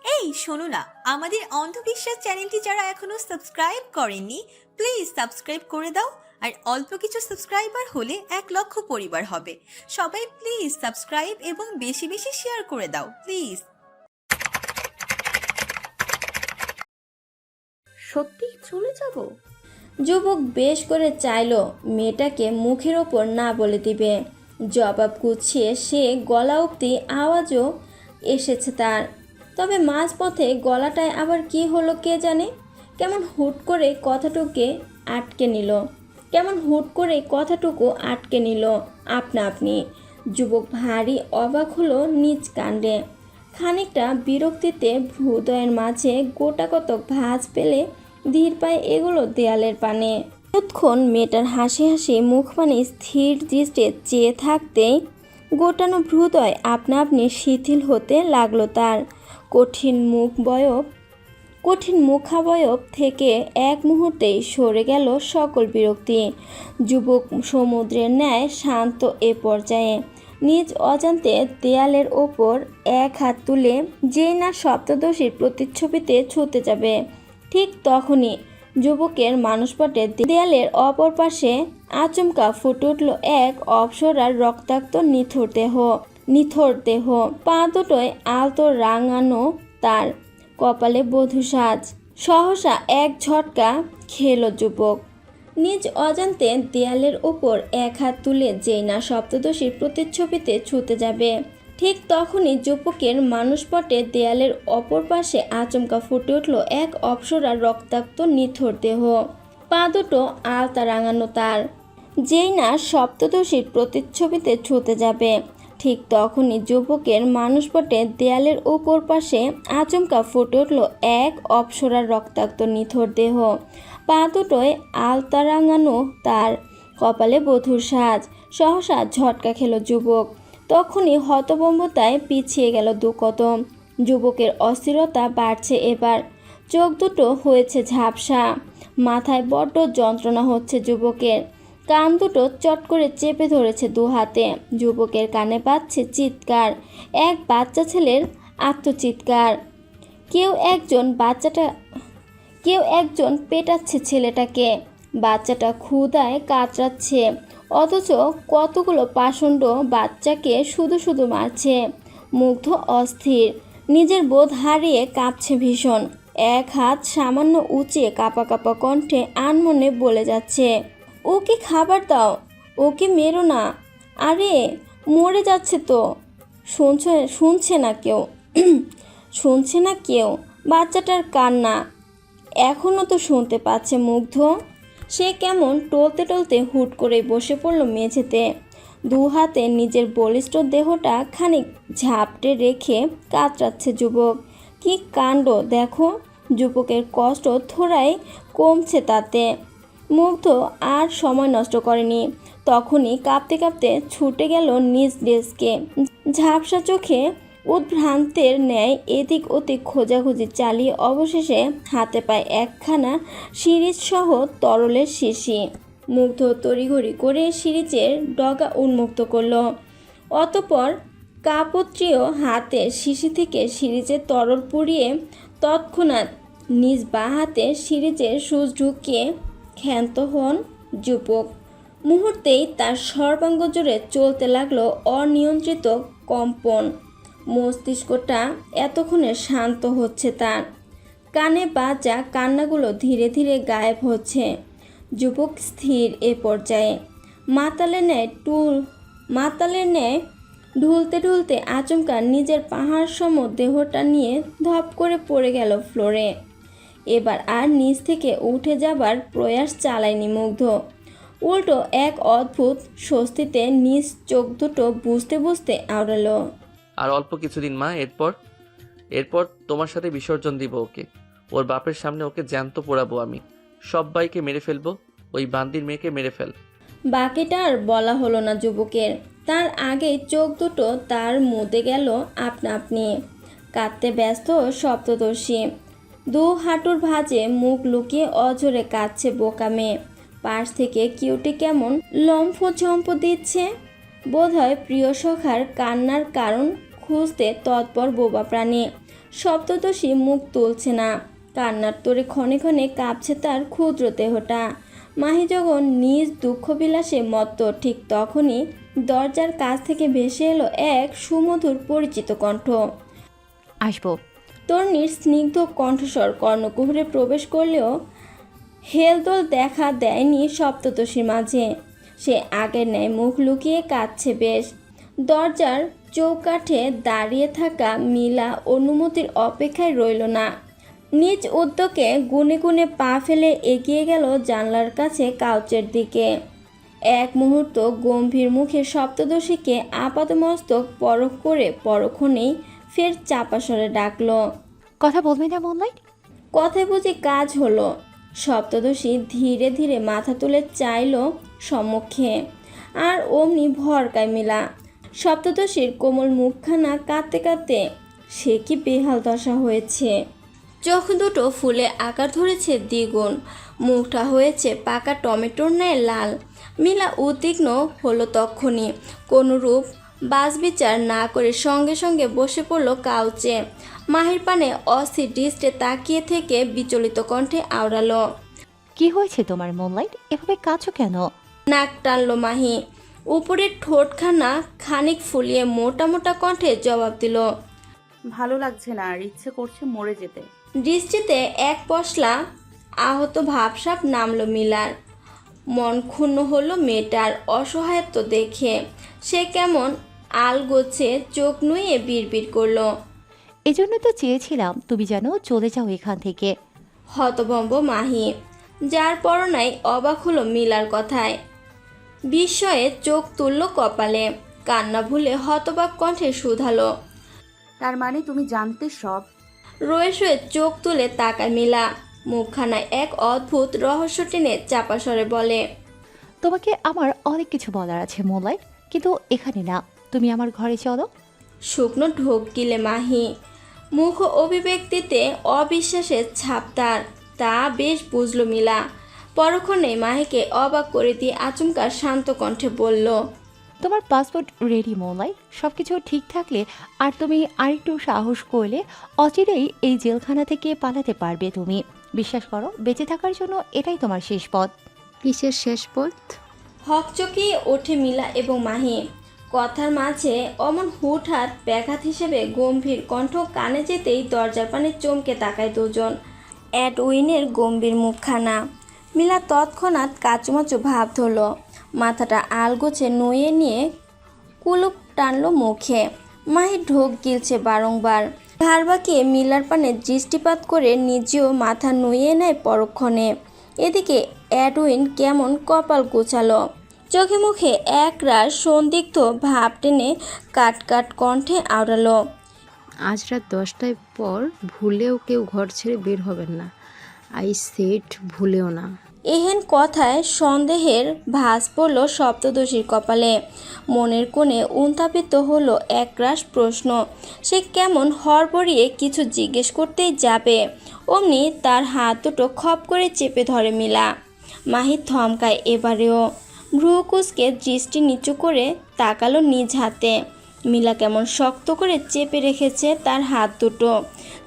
এই শোনো না, আমাদের অন্ধবিশ্বাস চ্যানেলটি যারা এখনো সাবস্ক্রাইব করেননি, প্লিজ সাবস্ক্রাইব করে দাও। আর অল্প কিছু সাবস্ক্রাইবার হলে 1 লক্ষ পরিবার হবে। সবাই প্লিজ সাবস্ক্রাইব এবং বেশি বেশি শেয়ার করে দাও প্লিজ। সত্যি চলে যাব? যুবক বেশ করে চাইলো মেয়েটাকে মুখের ওপর না বলে দিবে। জবাব গুছিয়ে সে গলা অবধি আওয়াজও এসেছে তার। তবে মাঝপথে গলাটায় আবার কি হলো কে জানে। কেমন হুট করে কথাটুকু আটকে নিল আপনা আপনি। যুবক ভারী অবাক হলো নিজ কাণ্ডে। খানিকটা বিরক্তিতে ভ্রুদয়ের মাঝে গোটা কতক ভাঁজ পেলে ধীর পায়ে এগুলো দেয়ালের পানে। তৎক্ষণ মেয়েটার হাসি হাসি মুখপানে স্থির দৃষ্টে চেয়ে থাকতেই গোটানো ভ্রুদয় আপনা আপনি শিথিল হতে লাগলো তার। কঠিন মুখাবয়ব থেকে এক মুহূর্তেই সরে গেল সকল বিরক্তি। যুবক সমুদ্রের ন্যায় শান্ত এ পর্যায়ে নিজ অজান্তে দেয়ালের ওপর এক হাত তুলে যেই না সপ্তদশীর প্রতিচ্ছবিতে ছুঁতে যাবে, ঠিক তখনই যুবকের মানসপটে দেয়ালের অপর পাশে আচমকা ফুটে উঠল এক অপ্সরার রক্তাক্ত নিথর দেহ। পা দুটোয় আলতো রাঙানো, তার কপালে বধূ সাজ। সহসা এক ঝটকা খেল যুবক। নিজ অজান্তে দেয়ালের ওপর এক হাত তুলে যেই না সপ্তদশীর প্রতিচ্ছবিতে ছুঁতে যাবে, ঠিক তখনই যুবকের মানসপটে দেয়ালের অপর পাশে আচমকা ফুটে উঠল এক অপ্সরার রক্তাক্ত নিথর দেহ। পা দুটো আলতা রাঙানো, তার যেই না সপ্তদশীর প্রতিচ্ছবিতে ছুঁতে যাবে, ঠিক তখনই যুবকের মানসপটে দেয়ালের ওপর পাশে আচমকা ফুটে উঠল এক অপ্সরার রক্তাক্ত নিথর দেহ। পা দুটোয় আলতা রাঙানো, তার কপালে বধূর সাজ। সহসা ঝটকা খেল যুবক। তখনই হতভম্বতায় পিছিয়ে গেল দু কদম। যুবকের অস্থিরতা বাড়ছে এবার। চোখ দুটো হয়েছে ঝাপসা। মাথায় বড্ড যন্ত্রণা হচ্ছে যুবকের। কান দুটো চট করে চেপে ধরেছে দু হাতে। যুবকের কানে পাচ্ছে চিৎকার, এক বাচ্চা ছেলের আত্মচিৎকার। কেউ একজন পেটাচ্ছে ছেলেটাকে। বাচ্চাটা ক্ষুধায় কাতরাচ্ছে, অথচ কতগুলো পাষণ্ড বাচ্চাকে শুধু শুধু মারছে। মুগ্ধ অস্থির, নিজের বোধ হারিয়ে কাঁপছে ভীষণ। এক হাত সামান্য উঁচিয়ে কাঁপা কাঁপা কণ্ঠে আনমনে বলে যাচ্ছে, ওকে খাবার দাও, ওকে মেরো না, আরে মরে যাচ্ছে তো। শুনছে না কেউ শুনছে না কেউ বাচ্চাটার কান্না এখনও তো শুনতে পাচ্ছে মুগ্ধ। সে কেমন টলতে টলতে হুট করে বসে পড়ল মেঝেতে। দু হাতে নিজের বলিষ্ঠ দেহটা খানিক ঝাপটে রেখে কাতরাচ্ছে যুবক। কি কাণ্ড দেখো! যুবকের কষ্ট থোড়াই কমছে তাতে। মুগ্ধ আর সময় নষ্ট করেনি। তখনই কাঁপতে কাঁপতে ছুটে গেল নিজ ডেস্কে। ঝাপসা চোখে উদ্ভ্রান্তের ন্যায় এদিক ওদিক খোঁজাখুঁজি চালিয়ে অবশেষে হাতে পায় একখানা সিরিজ সহ তরলের শিশি। মুগ্ধ তড়িঘড়ি করে সিরিজের ডগা উন্মুক্ত করল। অতঃপর কাপত্রীয় হাতে শিশি থেকে সিরিজের তরল পুড়িয়ে তৎক্ষণাৎ নিজ বাঁ হাতে সিরিজের সুচ ঢুকিয়ে ক্ষান্ত হন যুবক। মুহূর্তেই তার সর্বাঙ্গ জুড়ে চলতে লাগলো অনিয়ন্ত্রিত কম্পন। মস্তিষ্কটা এতক্ষণে শান্ত হচ্ছে তার। কানে বাজা কান্নাগুলো ধীরে ধীরে গায়েব হচ্ছে। যুবক স্থির এ পর্যায়ে। মাতালের ন্যায় ঢুলতে ঢুলতে আচমকা নিজের পাহাড় সম দেহটা নিয়ে ধপ করে পড়ে গেল ফ্লোরে। এবার আর নিচ থেকে উঠে যাবার প্রয়াস চালায়নি মুগ্ধ। উল্টো এক অদ্ভুত স্বস্তিতে নিজ চোখ দুটো বুঝতে বুঝতে আওড়ালো। আর অল্প কিছুদিন মা, এরপর তোমার সাথে বিসর্জন দিব ওকে। ওর বাপের সামনে ওকে জ্যান্ত পোড়াবো আমি। সবাইকে মেরে ফেলবো, ওই বান্দির মেয়েকে মেরে ফেল। বাকিটা আর বলা হলো না যুবকের। তার আগেই চোখ দুটো তার মুদে গেল আপনা আপনি। কাঁদতে ব্যস্ত সপ্তদর্শী। দু হাঁটুর ভাঁজে মুখ লুকিয়ে অঝরে কাঁদছে বোকা মেয়ে। পাশ থেকে কিউটি কেমন লম্ফঝম্প দিচ্ছে। বোধহয় প্রিয় সখার কান্নার কারণ খুঁজতে তৎপর বোবা প্রাণী। সপ্তদশী মুখ তুলছে না। কান্নার তোরে ক্ষণে ক্ষণে কাঁপছে তার ক্ষুদ্র দেহটা। মাহি যখন নিজ দুঃখ বিলাসে মত্ত, ঠিক তখনই দরজার কাছ থেকে ভেসে এলো এক সুমধুর পরিচিত কণ্ঠ। আসবো। তর্ণীর স্নিগ্ধ কণ্ঠস্বর কর্ণকুহরে প্রবেশ করলেও হেলদোল দেখা দেয়নি সপ্তদশীর মাঝে। সে আগের ন্যায় মুখ লুকিয়ে কাঁদছে বেশ। দরজার চৌকাঠে দাঁড়িয়ে থাকা মিলা অনুমতির অপেক্ষায় রইল না। নিজ উদ্যোগে গুনে গুনে পা ফেলে এগিয়ে গেল জানলার কাছে কাউচের দিকে। এক মুহূর্ত গম্ভীর মুখে সপ্তদশীকে আপাতমস্তক পরখ করে পরক্ষণেই ফের চাপা স্বরে ডাকল। কথা বলবে না মুনলাইট? কথায় বুঝি কাজ হলো। সপ্তদশী ধীরে ধীরে মাথা তুলে চাইল সম্মুখে, আর অমনি ভরকায় মিলা। সপ্তদশীর কোমল মুখখানা কাঁদতে কাঁদতে সে কি বেহাল দশা হয়েছে। চোখ দুটো ফুলে আকার ধরেছে দ্বিগুণ, মুখটা হয়েছে পাকা টমেটোর ন্যায় লাল। মিলা উদ্বিগ্ন হলো তক্ষণি। কোনরূপ বাছবিচার না করে সঙ্গে সঙ্গে বসে পড়ল কাউচে। মাহির পানে অস্থির দৃষ্টে তাকিয়ে থেকে বিচলিত কণ্ঠে আওড়ালো। কি হয়েছে তোমার মুনলাইট? এভাবে কাঁদছো কেন? নাক টানল মাহি। উপরের ঠোঁটখানা খানিক ফুলিয়ে মোটা মোটা কণ্ঠে জবাব দিল। ভালো লাগছে না, আর ইচ্ছে করছে মরে যেতে। দৃষ্টিতে এক পশলা আহত ভাবসাব নামল মিলার। মন ক্ষুণ্ণ হলো মেয়েটার অসহায়ত্ব দেখে। সে কেমন আলগোছে চোখ নুয়ে বিড়বিড় করলো। এজন্য তো চেয়েছিলাম তুমি যেন চলে যাও এখান থেকে। হতভম্ব মাহি, যার পরনাই অবাক হলো মিলার কথায়। বিস্ময়ে চোখ তুলল কপালে, কান্না ভুলে হতবাক কণ্ঠে শুধালো। তার মানে তুমি জানতে সব? রয়ে শুয়ে চোখ তুলে তাকায় মিলা। মুখখানায় এক অদ্ভুত রহস্য টেনে চাপা স্বরে বলে। তোমাকে আমার অনেক কিছু বলার আছে মুনলাইট, কিন্তু এখানে না। তুমি আমার ঘরে চলো। শুকনো ঢোক গিলে মাহি। মুখ অভিব্যক্তিতে অবিশ্বাসের ছাপ তার, তা বেশ বুঝল মিলা। পরক্ষণে মাহিকে অবাক করে দিয়ে আচমকা শান্ত কণ্ঠে বলল। তোমার পাসপোর্ট রেডি মুনলাইট। সব কিছু ঠিক থাকলে আর তুমি আরেকটু সাহস করলে অচিরেই এই জেলখানা থেকে পালাতে পারবে তুমি। বিশ্বাস করো, বেঁচে থাকার জন্য এটাই তোমার শেষ পথ। কিসের শেষ পথ? হকচকিয়ে ওঠে মিলা এবং মাহি। কথার মাঝে অমন হুটহাট ব্যাঘাত হিসেবে গম্ভীর কণ্ঠ কানে যেতেই দরজার পানে চমকে তাকায় দুজন। এডউইনের গম্ভীর মুখখানা। মিলা তৎক্ষণাৎ কাচুমাচু ভাব ধরল। মাথাটা আলগোছে নুয়ে নিয়ে কুলুপ টানলো মুখে। মাহি ঢোক গিলছে বারংবার। ঘাড় বাঁকিয়ে মিলার পানে দৃষ্টিপাত করে নিজেও মাথা নুয়ে নেয় পরক্ষণে। এদিকে এডউইন কেমন কপাল গুছালো। চোখে মুখে একরাশ সন্দিগ্ধ ভাব টেনে কাট কাট কণ্ঠে আওড়ালো। আজ রাত 10টার পর ভুলেও কেউ ঘর ছেড়ে বের হবেন না। আই সেড ভুলেও না। এহেন কথায় সন্দেহের ভাঁজ পড়ল সপ্তদশীর কপালে। মনের কোণে উত্থাপিত হলো একরাশ প্রশ্ন। সে কেমন হড়বড়িয়ে কিছু জিজ্ঞেস করতেই যাবে, অমনি তার হাত দুটো খপ করে চেপে ধরে মিলা। মাহি থমকায় এবারেও। ভ্রু কুঁচকে দৃষ্টি নিচু করে তাকালো নিজ হাতে। মিলা কেমন শক্ত করে চেপে রেখেছে তার হাত দুটো,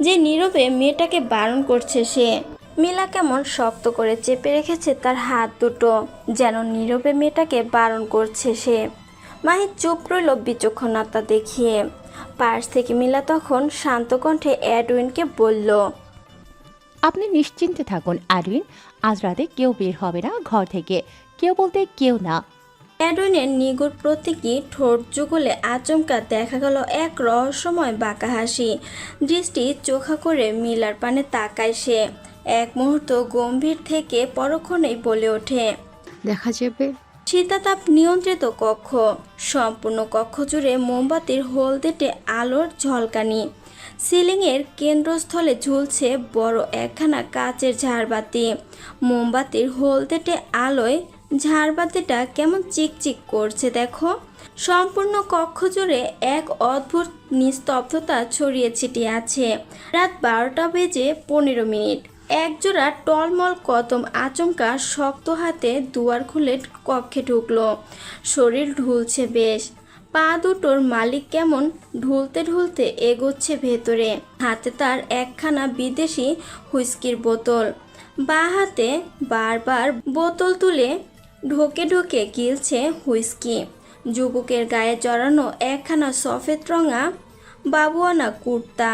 যে নীরবে মেয়েটাকে বারণ করছে সে। মিলা কেমন শক্ত করে চেপে রেখেছে তার হাত দুটো, যেন নীরবে মেয়েটাকে বারণ করছে সে। মাহি চুপ রইল বিচক্ষণতা দেখিয়ে। পাশ থেকে মিলা তখন শান্ত কণ্ঠে এডউইনকে বলল। আপনি নিশ্চিন্তে থাকুন এডউইন, আজ রাতে কেউ বের হবে না ঘর থেকে। কেউ বলতে কেউ না। এডউইনের নিগুড় প্রতীকী ঠোঁট যুগলে আচমকা দেখা গেল এক রহস্যময় বাঁকা হাসি। দৃষ্টি চোখা করে মিলার পানে তাকায় সে। এক মুহূর্ত গম্ভীর থেকে পরক্ষণেই বলে ওঠে। দেখা যাবে। শীতাতাপ নিয়ন্ত্রিত কক্ষ। সম্পূর্ণ কক্ষ জুড়ে মোমবাতির হলদেটে আলোর ঝলকানি। সিলিংয়ের কেন্দ্রস্থলে ঝুলছে বড় একখানা কাচের ঝাড়বাতি। মোমবাতির হলদেটে আলোয় ঝাড়বাতিটা কেমন চিকচিক করছে দেখো। সম্পূর্ণ কক্ষ জুড়ে এক অদ্ভুত নিস্তব্ধতা ছড়িয়ে ছিটিয়ে আছে। রাত 12টা বেজে 15 মিনিট। একজোড়া টলমল কদম আচমকা শক্ত হাতে দুয়ার খুলে কক্ষে ঢুকলো। শরীর ঢুলছে বেশ। পা দুটোর মালিক কেমন ঢুলতে ঢুলতে এগোচ্ছে ভেতরে। হাতে তার একখানা বিদেশি হুইস্কির বোতল, বাঁ হাতে বারবার বোতল তুলে ঢোকে ঢোকে গিলছে হুইস্কি। যুবকের গায়ে জড়ানো একখানা সফেদ রঙা বাবুয়ানা কুর্তা,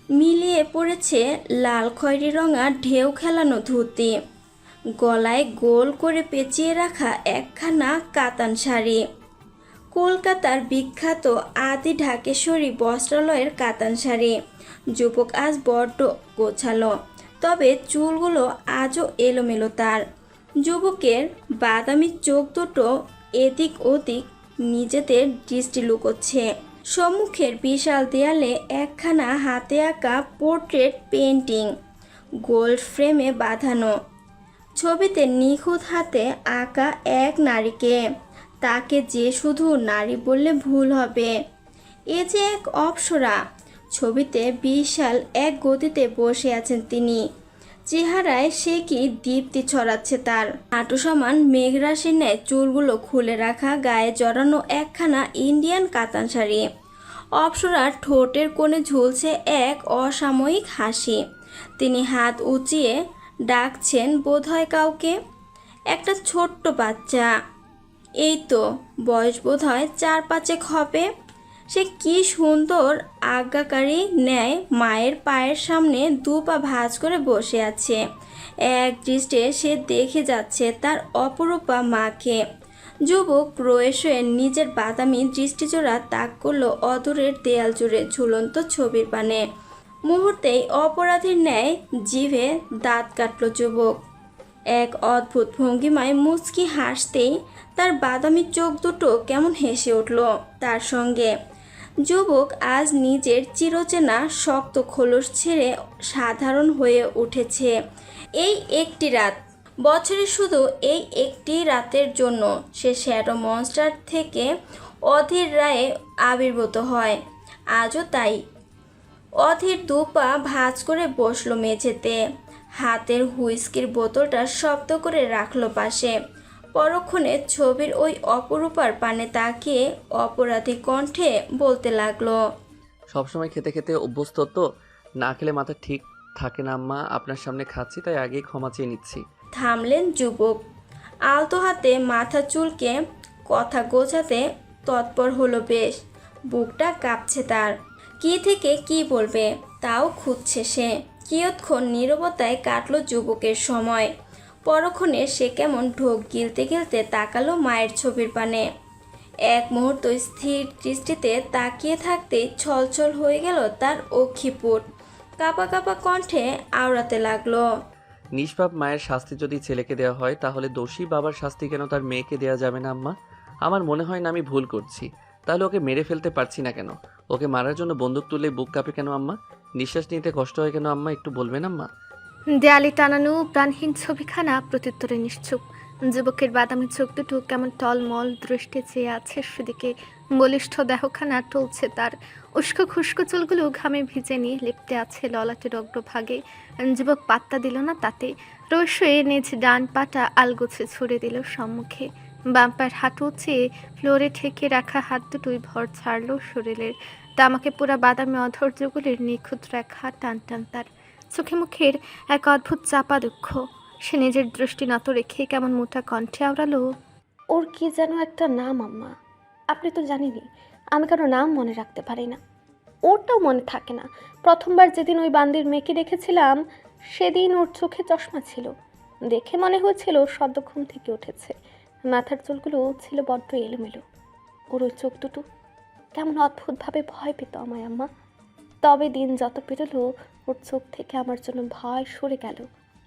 মিলিয়ে পড়েছে লাল খয়েরি রঙা ঢেউ খেলানো ধুতি, গলায় গোল করে পেঁচিয়ে রাখা একখানা কাতান শাড়ি, কলকাতার বিখ্যাত আদি ঢাকেশ্বরী বস্ত্রালয়ের কাতান শাড়ি। যুবক আজ বড্ড গোছালো, তবে চুলগুলো আজও এলোমেলো তার। যুবকের বাদামি চোখ দুটো এদিক ওদিক নিজেদের দৃষ্টি লুকোচ্ছে। সম্মুখের বিশাল দেয়ালে একখানা হাতে আঁকা পোর্ট্রেট পেন্টিং, গোল্ড ফ্রেমে বাঁধানো। ছবিতে নিখুঁত হাতে আঁকা এক নারীকে, তাকে যে শুধু নারী বললে ভুল হবে, এ যে এক অপ্সরা। ছবিতে বিশাল এক গতিতে বসে আছেন তিনি, চেহারায় সে কি দীপ্তি ছড়াচ্ছে তার। হাঁটু সমান মেঘরাশির ন্যায় চুলগুলো খুলে রাখা, গায়ে জড়ানো একখানা ইন্ডিয়ান কাতান শাড়ি। অপ্সরার ঠোঁটের কোণে ঝুলছে এক অসাময়িক হাসি। তিনি হাত উঁচিয়ে ডাকছেন বোধহয় কাউকে। একটা ছোট্ট বাচ্চা, এই তো বয়স বোধহয় 4-5 হবে। সে কি সুন্দর আজ্ঞাকারী ন্যায় মায়ের পায়ের সামনে 2 পা ভাঁজ করে বসে আছে। এক দৃষ্টে সে দেখে যাচ্ছে তার অপরূপা মাকে। যুবক রয়ে শুয়ে নিজের বাদামি দৃষ্টিজোড়া তাক করলো অদূরের দেয়াল জুড়ে ঝুলন্ত ছবির পানে। মুহূর্তেই অপরাধীর ন্যায় জিভে দাঁত কাটল যুবক। এক অদ্ভুত ভঙ্গিমায় মুচকি হাসতেই তার বাদামি চোখ দুটো কেমন হেসে উঠল তার সঙ্গে। যুবক আজ নিজের চিরচেনা শক্ত খোলস ছেড়ে সাধারণ হয়ে উঠেছে। এই একটি রাত, বছরে শুধু এই একটি রাতের জন্য সে শ্যাডো মনস্টার থেকে অধীর রায়ে আবির্ভূত হয়। আজও তাই। অধীর 2 পা ভাঁজ করে বসলো মেঝেতে, হাতের হুইস্কির বোতলটা শব্দ করে রাখলো পাশে। পরক্ষণে ছবির ওই অপরূপার পানে তাকিয়ে অপরাধী কণ্ঠে বলতে লাগলো, সবসময় খেতে খেতে অভ্যস্ত তো, না খেলে মাথা ঠিক থাকে না আম্মা। আপনার সামনে খাচ্ছি তাই আগেই ক্ষমা চেয়ে নিচ্ছি। থামলেন যুবক। আলতো হাতে মাথা চুলকে কথা গোছাতে তৎপর হলো বেশ। বুকটা কাঁপছে তার। কি থেকে কি বলবে তাও খুঁজছে সে। কিয়ৎক্ষণ নীরবতায় কাটলো যুবকের সময়। পরক্ষণে সে কেমন ঢোক গিলতে গিলতে তাকালো মায়ের ছবির পানে। এক মুহূর্ত স্থির দৃষ্টিতে তাকিয়ে থাকতেই ছলছল হয়ে গেল তার অক্ষিপুট। কাঁপা কাঁপা কণ্ঠে আওড়াতে লাগলো, নিষ্পাপ মায়ের শাস্তি যদি ছেলেকে দেওয়া হয়, তাহলে দোষী বাবার শাস্তি কেন তার মেয়েকে দেওয়া যাবে না আম্মা? আমার মনে হয় না আমি ভুল করছি। তাহলে ওকে মেরে ফেলতে পারছি না কেন? ওকে মারার জন্য বন্দুক তুললে বুক কাঁপে কেন আম্মা? নিঃশ্বাস নিতে কষ্ট হয় কেন আম্মা? একটু বলবেন আম্মা? দেয়ালে টানানো প্রাণহীন ছবিখানা প্রত্যুত্তরে নিশ্চুপ। যুবকের বাদামি চোখ দুটো কেমন টলমল দৃষ্টি চেয়ে আছে সেদিকে। বলিষ্ঠ দেহখানা টলছে তার। উস্কো খুস্কো চুলগুলো ঘামে ভিজে নিয়ে লিপটে আছে ললাটের অগ্রভাগে। যুবক পাত্তা দিল না তাতে। রসয়ে নিজ ডান পাটা আলগোছে ছুড়ে দিল সম্মুখে। বাম পায়ের হাঁটু চেয়ে ফ্লোরে ঠেকে রাখা হাত দুটোই ভর ছাড়ল শরীরের। তামাকে পুরা বাদামি অধৈর্যগুলির নিখুঁত রেখা টান টান তার। চোখে মুখের এক অদ্ভুত চাপা দুঃখ। সে নিজের দৃষ্টি নত রেখে কেমন মোটা কণ্ঠে আওড়ালো, ওর কি যেন একটা নাম আম্মা, আপনি তো জানেনই আমি কারো নাম মনে রাখতে পারি না। ওরটাও মনে থাকে না। প্রথমবার যেদিন ওই বান্দির মেয়েকে দেখেছিলাম সেদিন ওর চোখে চশমা ছিল। দেখে মনে হয়েছিল ওর সদ্য ঘুম থেকে উঠেছে। মাথার চুলগুলো ছিল বড্ড এলোমেলো। ওর ওই চোখ দুটো কেমন অদ্ভুতভাবে ভয় পেত আমায় আম্মা। তবে দিন যত পেরোলো ওর চোখ থেকে আমার জন্য ভয় সরে গেল।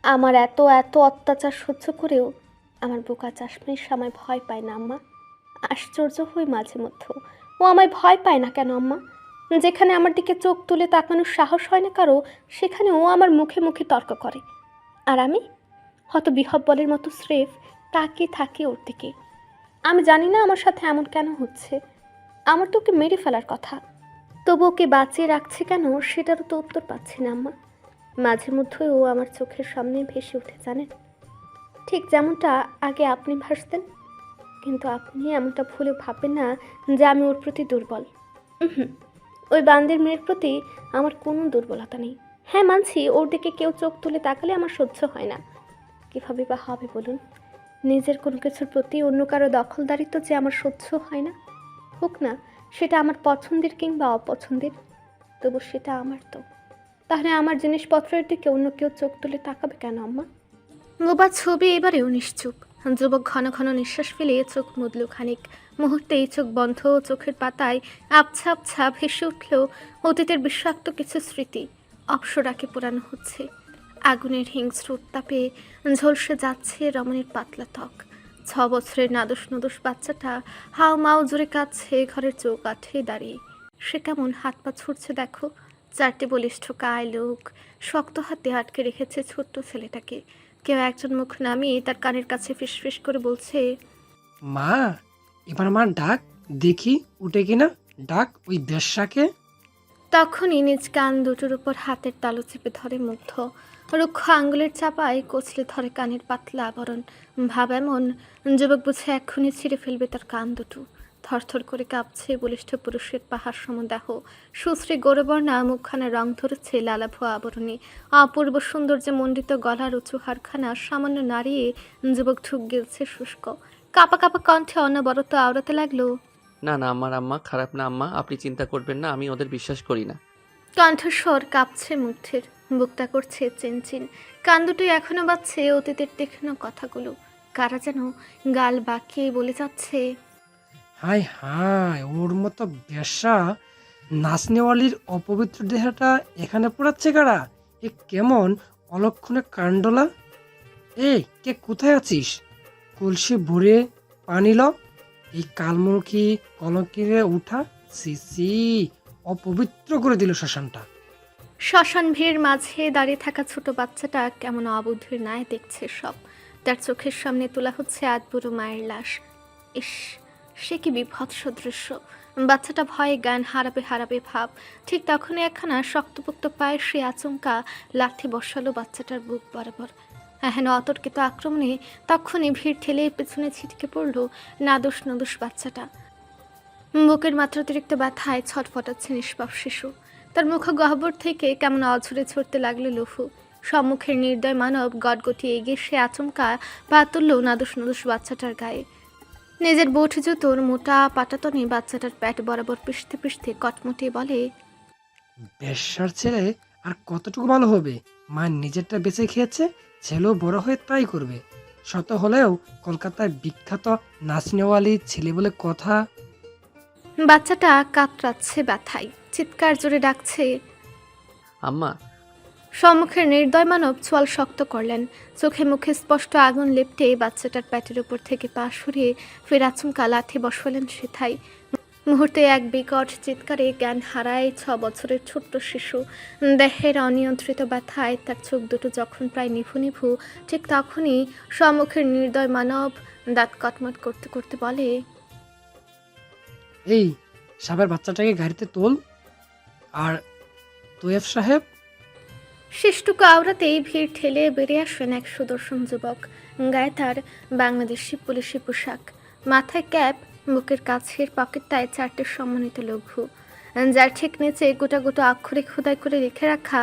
আমার এত এত অত্যাচার সহ্য করেও আমার বোকা চাশমির আমায় ভয় পায় না আম্মা। আশ্চর্য হই মাঝে মধ্যে, ও আমায় ভয় পায় না কেন আম্মা? যেখানে আমার দিকে চোখ তুলে তাকানোর সাহস হয় না কারো, সেখানে ও আমার মুখে মুখে তর্ক করে। আর আমি হয়তো বিহব্বলের মতো স্রেফ তাকিয়ে থাকি ওর দিকে। আমি জানি না আমার সাথে এমন কেন হচ্ছে। আমার তো ওকে মেরে ফেলার কথা, তবু ওকে বাঁচিয়ে রাখছে কেন সেটারও তো উত্তর পাচ্ছি না আম্মা। মাঝে মধ্যে ও আমার চোখের সামনে ভেসে উঠে জানেন, ঠিক যেমনটা আগে আপনি ভাসতেন। কিন্তু আপনি এমনটা ভুলেও ভাববেন না যে আমি ওর প্রতি দুর্বল। উহুম, ওই বান্দির মেয়ের প্রতি আমার কোনো দুর্বলতা নেই। হ্যাঁ মানছি, ওর দিকে কেউ চোখ তুলে তাকালে আমার সহ্য হয় না। কীভাবে বা হবে বলুন? নিজের কোনো কিছুর প্রতি অন্য কারো দখলদারিত্ব যে আমার সহ্য হয় না। হোক না সেটা আমার পছন্দের কিংবা অপছন্দের, তবু সেটা আমার তো। তাহলে আমার জিনিসপত্রের দিকে অন্য কেউ চোখ তুলে তাকাবে কেন আম্মা? বোবা ছবি এবারেও নিশ্চুপ। যুবক ঘন ঘন নিঃশ্বাস ফেলে চোখ মুদল খানিক। মুহূর্তেই চোখ বন্ধ, চোখের পাতায় আবছা আবছা ভেসে উঠল অতীতের বিষাক্ত কিছু স্মৃতি। অপসরাকে পোড়ানো হচ্ছে, আগুনের হিংস্র উত্তাপে ঝলসে যাচ্ছে রমণীর পাতলা ত্বক। 6 বছরের নাদুস নুদুস বাচ্চাটা হাও মাও জোরে কাঁদছে ঘরের চৌকাঠে দাঁড়িয়ে। সে কেমন হাত পা ছুটছে দেখো। 4টে বলিষ্ঠ কায় লোক শক্ত হাতে আটকে রেখেছে ছোট্ট ছেলেটাকে। কেউ একজন মুখ নামিয়ে তার কানের কাছে ফিসফিস করে বলছে, মা, এবার আমার ডাক দেখি উঠে কিনা, ডাক ওই বেশ্যাকে। তখনই নিজ কান দুটোর উপর হাতের তালু চেপে ধরে মুগ্ধ। রুক্ষ আঙ্গুলের চাপায় কচলে ধরে কানের পাতলা আবরণ। ভাব এমন, যুবক বুঝে এক্ষুনি ছিঁড়ে ফেলবে তার কান দুটো। থরথর করে কাঁপছে বলিষ্ঠ পুরুষের পাহাড় সম দেহ। সুশ্রী গৌরবর্ণা মুখখানা রং ধরেছে লালাভুয়া আবরণে। অপূর্ব সৌন্দর্যে মণ্ডিত গলার উঁচু হাড়খানা সামান্য নাড়িয়ে যুবক ঢুক গেলছে শুষ্ক। কাপা কাপা কণ্ঠে অনবরত আওড়াতে লাগলো, না না, আমার আম্মা খারাপ না আম্মা, আপনি চিন্তা করবেন না, আমি ওদের বিশ্বাস করি না। কণ্ঠস্বর কাঁপছে মুগ্ধের, বুকটা করছে চিনচিন। কান দুটোই এখনো বাজছে অতীতের তীক্ষ্ণ কথাগুলো। কারা যেন গাল বাঁকিয়ে বলে যাচ্ছে, হায় হায়, ওর মতো বেশ্যা নাচনেওয়ালির অপবিত্র দেহটা এখানে পোড়াচ্ছে কারা? এ কেমন অলক্ষণে কাণ্ডলা! এই কে কোথায় আছিস? কলসি ভরে পানি ল। এই কালমুখী কলঙ্কিরে উঠা, সিসি, অপবিত্র করে দিল শ্মশানটা। শ্মশান ভিড়ের মাঝে দাঁড়িয়ে থাকা ছোট বাচ্চাটা কেমন অবুদ্ধির ন্যায় দেখছে সব। তার চোখের সামনে তোলা হচ্ছে আধবুড়ো মায়ের লাশ। ইস, সে কি বিভৎস দৃশ্য! বাচ্চাটা ভয়ে জ্ঞান হারাবে ভাব। ঠিক তখনই একখানা শক্তপোক্ত পায়ের সে আচমকা লাথি বসালো বাচ্চাটার বুক বরাবর। এহেন অতর্কিত আক্রমণে তখনই ভিড় ঠেলে পেছনে ছিটকে পড়ল নাদুস নদুস বাচ্চাটা। বুকের মাত্রাতিরিক্ত ব্যথায় ছটফটাচ্ছে নিষ্পাপ শিশু। তার মুখ গহ্বর থেকে কেমন অঝরে ঝরতে লাগলো লুফু। সম্মুখের নির্দয় মানব গটগটিয়ে এগিয়ে সে আচমকা পা তুলল নাদুস নদুস বাচ্চাটার গায়ে। নিজের বুট জুতোর মোটা পাটাতনে বাচ্চাটার প্যাট বরাবর পিষতে পিষতে কটমটিয়ে বলে, বেশ্যার ছেলে আর কতটুকু ভালো হবে? মা নিজেরটা বেঁচে খেয়েছে, ছেলেও বড় হয়ে তাই করবে। শত হলেও কলকাতার বিখ্যাত নাচনেওয়ালি ছেলে বলে কথা। বাচ্চাটা কাতরাচ্ছে ব্যথায়, চিৎকার জোরে ডাকছে। আম্মা, সম্মুখের নির্দয় মানব চোয়াল শক্ত করলেন। চোখে মুখে স্পষ্ট আগুন লেপটে বাচ্চাটার প্যাটের উপর থেকে পা সরিয়ে ফের আচমকা লাথি বসালেন সেথায়। মুহূর্তে এক বিকট চিৎকারে জ্ঞান হারায় 6 বছরের ছোট্ট শিশু। দেহের অনিয়ন্ত্রিত ব্যথায় তার চোখ দুটো যখন প্রায় নিভু নিভু, ঠিক তখনই সম্মুখের নির্দয় মানব দাঁত কটমট করতে করতে বলে, এই সাহেবের বাচ্চাটাকে গাড়িতে তোল। আর তোয়েব সাহেব। শিষ্টুকু আওড়াতেই ভিড় ঠেলে বেরিয়ে আসেন এক সুদর্শন যুবক। গায়ে তার বাংলাদেশি পুলিশি পোশাক, মাথায় ক্যাপ, বুকের কাছের পকেটটায় 4টে সম্মানিত লঘু, যার ঠিক নিচে গোটা গোটা অক্ষরে খোদাই করে লিখে রাখা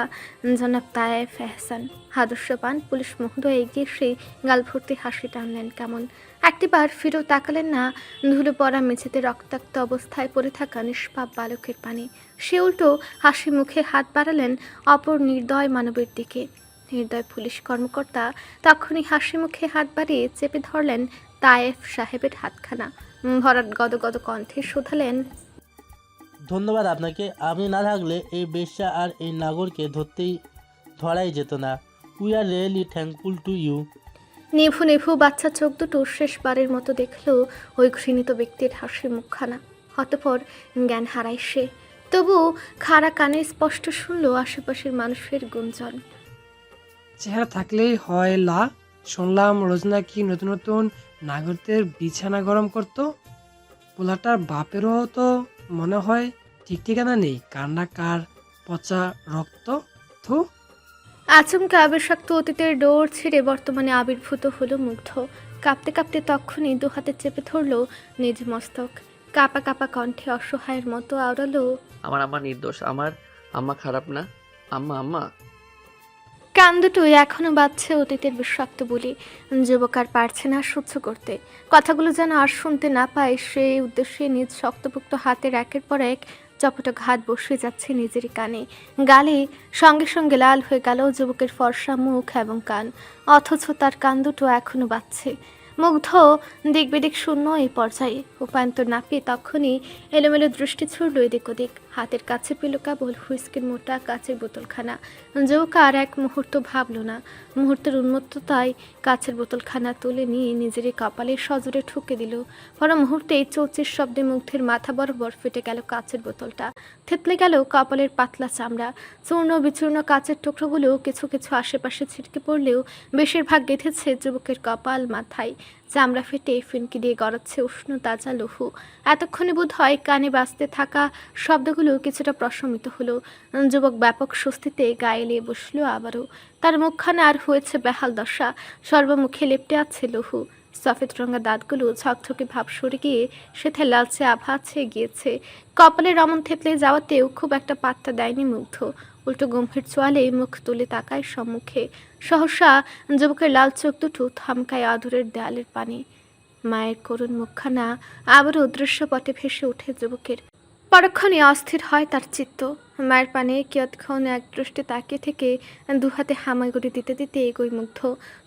জনাব তায়েফ এহসান। হাদস্যপান পুলিশ মহোদয় এগিয়ে সেই গাল ভর্তি হাসি টানলেন কেমন। একটিবার ফিরেও তাকালেন না ধুলো পড়া মেঝেতে রক্তাক্ত অবস্থায় পড়ে থাকা নিষ্পাপ বালকের পানে। সে উল্টো হাসি মুখে হাত বাড়ালেন অপর নির্দয় মানবের দিকে। নির্দয় পুলিশ কর্মকর্তা তখনই হাসি মুখে হাত বাড়িয়ে চেপে ধরলেন তায়েফ সাহেবের হাতখানা। ভরাট গদগদ কণ্ঠে শোধালেন, ধন্যবাদ আপনাকে। আপনি না থাকলে এই বেশ্যা আর এই নাগরকে ধরাই যেত না। We are really thankful to you. নিভু নিভু বাচ্চা চোখ দুটো শেষবারের মতো দেখল ওই ঘৃণিত ব্যক্তির হাসি মুখখানা। অতঃপর জ্ঞান হারায় সে, তবু খাড়া কানে স্পষ্ট শুনল আশেপাশের মানুষের গুঞ্জন। চেহারা থাকলেই হয় লা। শুনলাম রোজ নাকি নতুন নতুন নাগরিকদের বিছানা গরম করতো। পোলাটার বাপেরও তো মনে হয় ঠিক ঠিকানা নেই, কার না কার পচা রক্ত। থু। আচমকা বিষাক্ত অতীতের ডোর ছিঁড়ে বর্তমানে আবির্ভূত হলো মুগ্ধ। কাঁপতে কাঁপতে তখনই দু হাতে চেপে ধরল নিজ মস্তক। কাঁপা কাঁপা কণ্ঠে অসহায়ের মতো আওড়ালো, আমার আম্মা নির্দোষ, আমার আম্মা খারাপ না। আম্মা আম্মা কান দুটোই এখনো বাজছে অতীতের বিষাক্ত বলি। যুবক আর পারছে না সহ্য করতে। কথাগুলো যেন আর শুনতে না পায়, সেই উদ্দেশ্যে নিজ শক্তপোক্ত হাতের একের পর এক চপটা ঘাত বসে যাচ্ছে নিজেরই কানে, গালে। সঙ্গে সঙ্গে লাল হয়ে গেল যুবকের ফর্সা মুখ এবং কান, অথচ তার কান দুটো এখনো বাজছে। মুগ্ধ, দিকবিদিক শূন্য এই পর্যায়ে উপায়ন্তর না পেয়ে তখনই এলোমেলো দৃষ্টি ছুড়ল এদিক ওদিক। হাতের কাছে পেল কেবল হুইস্কির মোটা কাচের বোতলখানা। যুবক আর এক মুহূর্ত ভাবল না। মুহূর্তের উন্মত্ততায় কাচের বোতলখানা তুলে নিয়ে নিজেরই কপালে সজোরে ঠুকে দিল। পর মুহূর্তেই চৌচির শব্দে মুগ্ধের মাথা বরাবর ফেটে গেল কাচের বোতলটা। থেতলে গেল কপালের পাতলা চামড়া। চূর্ণ বিচূর্ণ কাচের টুকরোগুলো কিছু কিছু আশেপাশে ছিটকে পড়লেও বেশিরভাগ গেঁথেছে যুবকের কপাল মাথায়। চামড়া ফেটে ফিনকি দিয়ে গড়াচ্ছে উষ্ণ তাজা লৌহ। এতক্ষণে বোধ হয় কানে বাজতে থাকা শব্দগুলো কিছুটা প্রশমিত হলো। যুবক ব্যাপক স্বস্তিতে গায়ে এলিয়ে বসলো আবারও। তার মুখখানা আর হয়েছে বেহাল দশা, সর্বমুখে লেপ্টে আছে লৌহ। সফেদ রঙা দাঁতগুলো ঝকঝকে ভাব সরে গিয়ে সেথে লালচে আভা ছেয়ে গিয়েছে। কপালের রমন থেতলে যাওয়াতেও খুব একটা পাত্তা দেয়নি মুগ্ধ। উল্টো গম্ভীর চোয়ালে মুখ তুলে তাকায় সম্মুখে। সহসা যুবকের লাল চোখ দুটো থামকায় আদরের দেয়ালের পানে। মায়ের করুণ মুখখানা আবারও দৃশ্যপটে ভেসে ওঠে যুবকের। পরক্ষণে অস্থির হয় তার চিত্ত। মায়ের পানে কিয়ৎক্ষণ এক দৃষ্টি তাকিয়ে থেকে দুহাতে হামাগুড়ি দিতে দিতে এগোয় মুগ্ধ।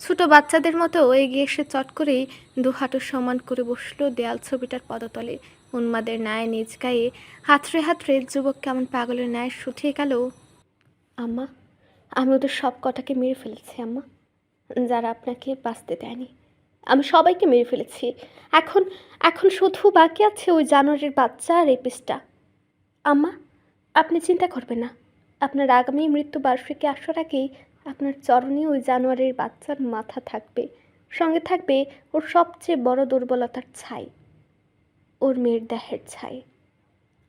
ছোট বাচ্চাদের মতো এগিয়ে এসে চট করেই দুহাঁটু সমান করে বসলো দেয়াল ছবিটার পদতলে। উন্মাদের ন্যায় নিজ গায়ে হাতড়ে হাতড়ে যুবক কেমন পাগলের ন্যায় শুঠিয়ে গেল। আম্মা, আমি ওদের সব কটাকে মেরে ফেলেছি আম্মা, যারা আপনাকে বাঁচতে দেয়নি। আমি সবাইকে মেরে ফেলেছি। এখন এখন শুধু বাকি আছে ওই জানোয়ারের বাচ্চা আর রেপিস্টটা। আম্মা, আপনি চিন্তা করবেন না। আপনার আগামী মৃত্যুবার্ষিকী আসার আগেই আপনার চরণে ওই জানোয়ারের বাচ্চার মাথা থাকবে, সঙ্গে থাকবে ওর সবচেয়ে বড় দুর্বলতার ছাই, ওর মেয়ের দেহের ছাই।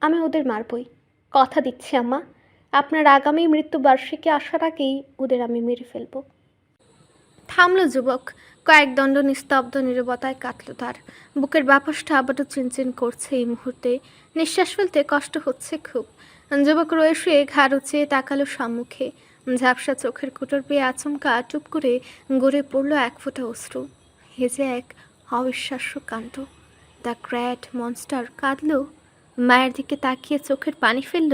আমি ওদের মারবই, কথা দিচ্ছি আম্মা। আপনার আগামী মৃত্যুবার্ষিকী আসার আগেই ওদের আমি মেরে ফেলবো। থামল যুবক। কয়েক দণ্ড নিস্তব্ধ নীরবতায় কাটল তার। বুকের বাপাসটা আবারও চিনচিন করছে এই মুহূর্তে। নিঃশ্বাস ফেলতে কষ্ট হচ্ছে খুব। যুবক রয়ে শুয়ে ঘাড় উঁচিয়ে তাকালো সম্মুখে। ঝাপসা চোখের কুটোর পেয়ে আচমকা টুপ করে গড়ে পড়ল এক ফোঁটা অশ্রু। এ যে এক অবিশ্বাস্য কাণ্ড। দ্য গ্রেট মনস্টার কাঁদল, মায়ের দিকে তাকিয়ে চোখের পানি ফেলল।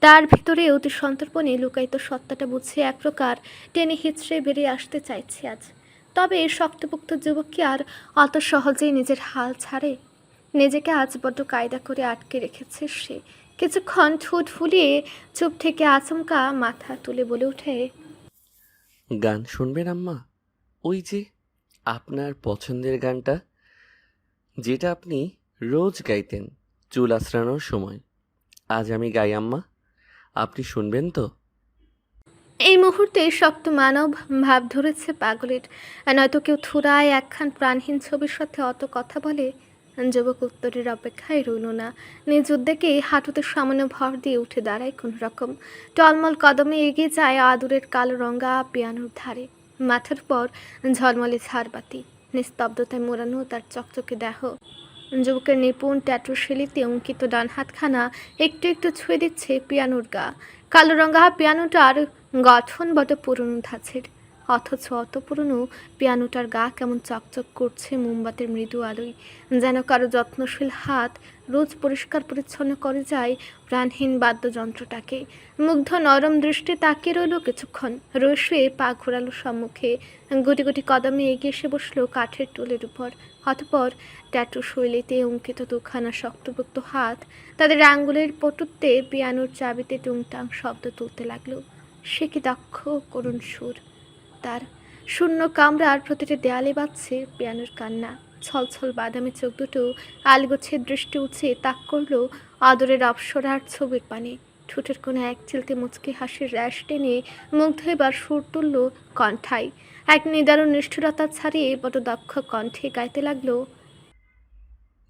তার ভিতরে অতি সন্তর্পণে লুকায়িত সত্তাটা বুঝে এক প্রকার টেনে হিচড়ে বেরিয়ে আসতে চাইছে আজ। তবে এই শক্তপোক্ত যুবক কি আর অত সহজেই নিজের হাল ছাড়ে? নিজেকে আজ বড্ড কায়দা করে আটকে রেখেছে সে। কিছুক্ষণ ঠোঁট ফুলিয়ে চুপ থেকে আচমকা মাথা তুলে বলে ওঠে, গান শুনবেন আম্মা? ওই যে আপনার পছন্দের গানটা, যেটা আপনি রোজ গাইতেন চুল আঁচড়ানোর সময়। আজ আমি গাই আম্মা, আপনি শুনবেন তো? এই মুহূর্তে শক্ত মানব ভাব ধরেছে পাগলের। নয়তো কেউ থুরায় একখান প্রাণহীন ছবির সাথে অত কথা বলে। যুবক উত্তরের অপেক্ষায় রইল না। নিজ উদ্যোগে হাঁটুতে সামান্য ভর দিয়ে উঠে দাঁড়ায় কোন রকম। টলমল কদমে এগিয়ে যায় আদুরের কালো রঙা পিয়ানোর ধারে। মাথার পর ঝলমলে ঝাড়বাতি, নিস্তব্ধতায় মোড়ানো তার চকচকে দেহ। যুবকের নিপুণ ট্যাটু শৈলীতে অঙ্কিত ডান হাতখানা একটু একটু ছুঁয়ে দিচ্ছে পিয়ানোর গা। কালো রঙা পিয়ানোটার গঠন বড় পুরনো ধাঁচের, অথচ অত পুরনো পিয়ানোটার গা কেমন চকচক করছে মোমবাতির মৃদু আলোয়। যেন কারো যত্নশীল হাত রোজ পরিষ্কার পরিচ্ছন্ন করে যায় প্রাণহীন বাদ্যযন্ত্রটাকে। মুগ্ধ নরম দৃষ্টি তাকিয়ে রইল কিছুক্ষণ। রসে পা ঘোরালো সম্মুখে, গুটি গুটি কদমে এগিয়ে এসে বসলো কাঠের টুলের উপর। অতঃপর ট্যাটু শৈলীতে অঙ্কিত দুখানা শক্তপোক্ত হাত তাদের আঙ্গুলের পটুতে পিয়ানোর চাবিতে টুংটাং শব্দ তুলতে লাগলো। সে কি দক্ষ করুণ সুর! তার শূন্য কামরার প্রতিটি দেয়ালে বাজছে পিয়ানোর কান্না। ছলছল বাদামি চোখ দুটো আলগোছে দৃষ্টি উঁচিয়ে তাক করলো আদরের অপসরার ছবির পানে। ঠোঁটের কোনো এক চিলতে মুচকি হাসির র্যাশ টেনে মুগ্ধ এবার সুর তুলল কণ্ঠায়। এক নিদারুণ নিষ্ঠুরতা ছাড়িয়ে বড় দক্ষ কণ্ঠে গাইতে লাগলো,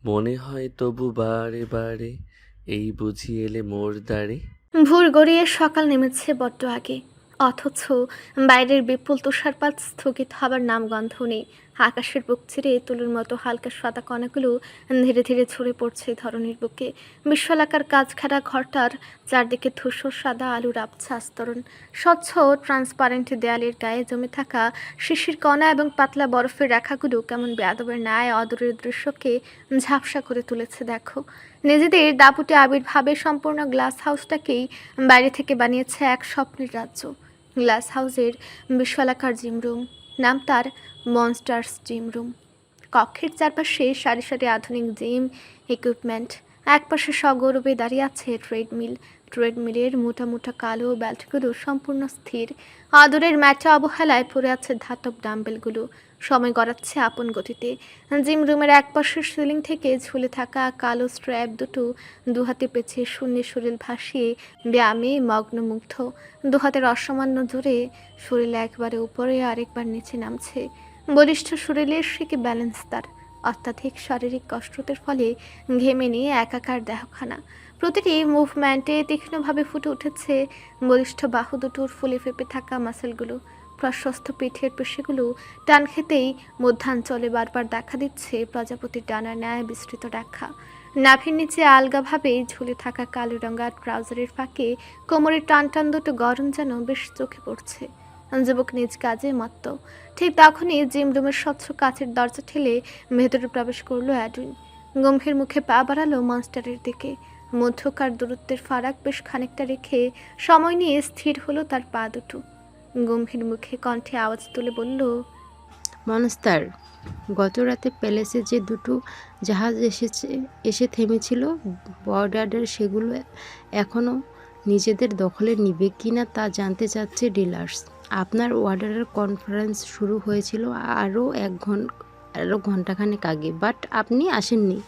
মনে হয় তবু বারে বারে এই বুঝি এলে মোর দ্বারে। ভোর গড়িয়ে সকাল নেমেছে বড্ড আগে, অথচ বাইরের বিপুল তুষারপাত স্থগিত হবার নামগন্ধ নেই। আকাশের বুক ছিঁড়ে তুলোর মতো হালকা সাদা কণাগুলো ধীরে ধীরে ছড়ে পড়ছে ধরনীর বুকে। বিশ্বলাকার কাজ খাড়া ঘরটার চারদিকে ধূসর সাদা আলুর আবছা আস্তরণ। স্বচ্ছ ট্রান্সপারেন্ট দেয়ালের গায়ে জমে থাকা শিশির কণা এবং পাতলা বরফের রেখাগুলো কেমন বেয়াদবের ন্যায় অদূরের দৃশ্যকে ঝাপসা করে তুলেছে। দেখো, নিজেদের দাপুটে আবির্ভাবে সম্পূর্ণ গ্লাস হাউসটাকেই বাইরে থেকে বানিয়েছে এক স্বপ্নের রাজ্য। গ্লাস হাউসের বিশালাকার জিম রুম, নাম তার মনস্টার্স জিম রুম। কক্ষের চারপাশে সারি সারি আধুনিক জিম ইকুইপমেন্ট। একপাশে সগৌরবে দাঁড়িয়ে আছে ট্রেডমিল। ট্রেডমিলের মোটা মোটা কালো বেল্টগুলো সম্পূর্ণ স্থির। আদরের ম্যাটে অবহেলায় পড়ে আছে ধাতব ডাম্বেলগুলো, সময় গড়াচ্ছে আপন গতিতে। জিম রুমের একপাশের সিলিং থেকে ঝুলে থাকা কালো স্ট্র্যাপ দুটো দুহাতে পেঁচিয়ে শূন্য শরীর ভাসিয়ে ব্যায়ামে মগ্নমুগ্ধ। দুহাতের অসামান্য জোরে শরীর একবারে উপরে আরেকবার নিচে নামছে। বলিষ্ঠ শরীরের শিখে ব্যালেন্স তার। অত্যাধিক শারীরিক কষ্টতের ফলে ঘেমে নিয়ে একাকার দেহখানা। প্রতিটি মুভমেন্টে তীক্ষ্ণভাবে ফুটে উঠেছে বলিষ্ঠ বাহু দুটোর ফুলে ফেপে থাকা মাসেলগুলো। প্রশস্ত পিঠের পেশিগুলো টান খেতেই মধ্যাঞ্চলে বারবার দেখা দিচ্ছে প্রজাপতির ডানার ন্যায় বিস্তৃত রেখা। নাভির নিচে আলগাভাবে ঝুলে থাকা কালো রঙা ট্রাউজারের ফাঁকে কোমরের টান টান দুটো গরম যেন বেশ চোখে পড়ছে। যুবক নিজ কাজে মত্ত। ঠিক তখনই জিম রুমের স্বচ্ছ কাচের দরজা ঠেলে ভেতরে প্রবেশ করলো অ্যাডুইন। গম্ভীর মুখে পা বাড়ালো মনস্টারের দিকে। মধ্যকার দূরত্বের ফারাক বেশ খানিকটা রেখে সময় নিয়ে স্থির হলো তার পা দুটো। গম্ভীর মুখে কণ্ঠে আওয়াজ তুলে বলল, মনস্টার, গত রাতে প্যালেসে যে দুটো জাহাজ এসে থেমেছিল বর্ডারের, সেগুলো এখনও নিজেদের দখলে নিবে কিনা তা জানতে চাচ্ছে ডিলার্স। আপনার অর্ডারের কনফারেন্স শুরু হয়েছিল আরও ঘন্টাখানেক আগে, বাট আপনি আসেননি।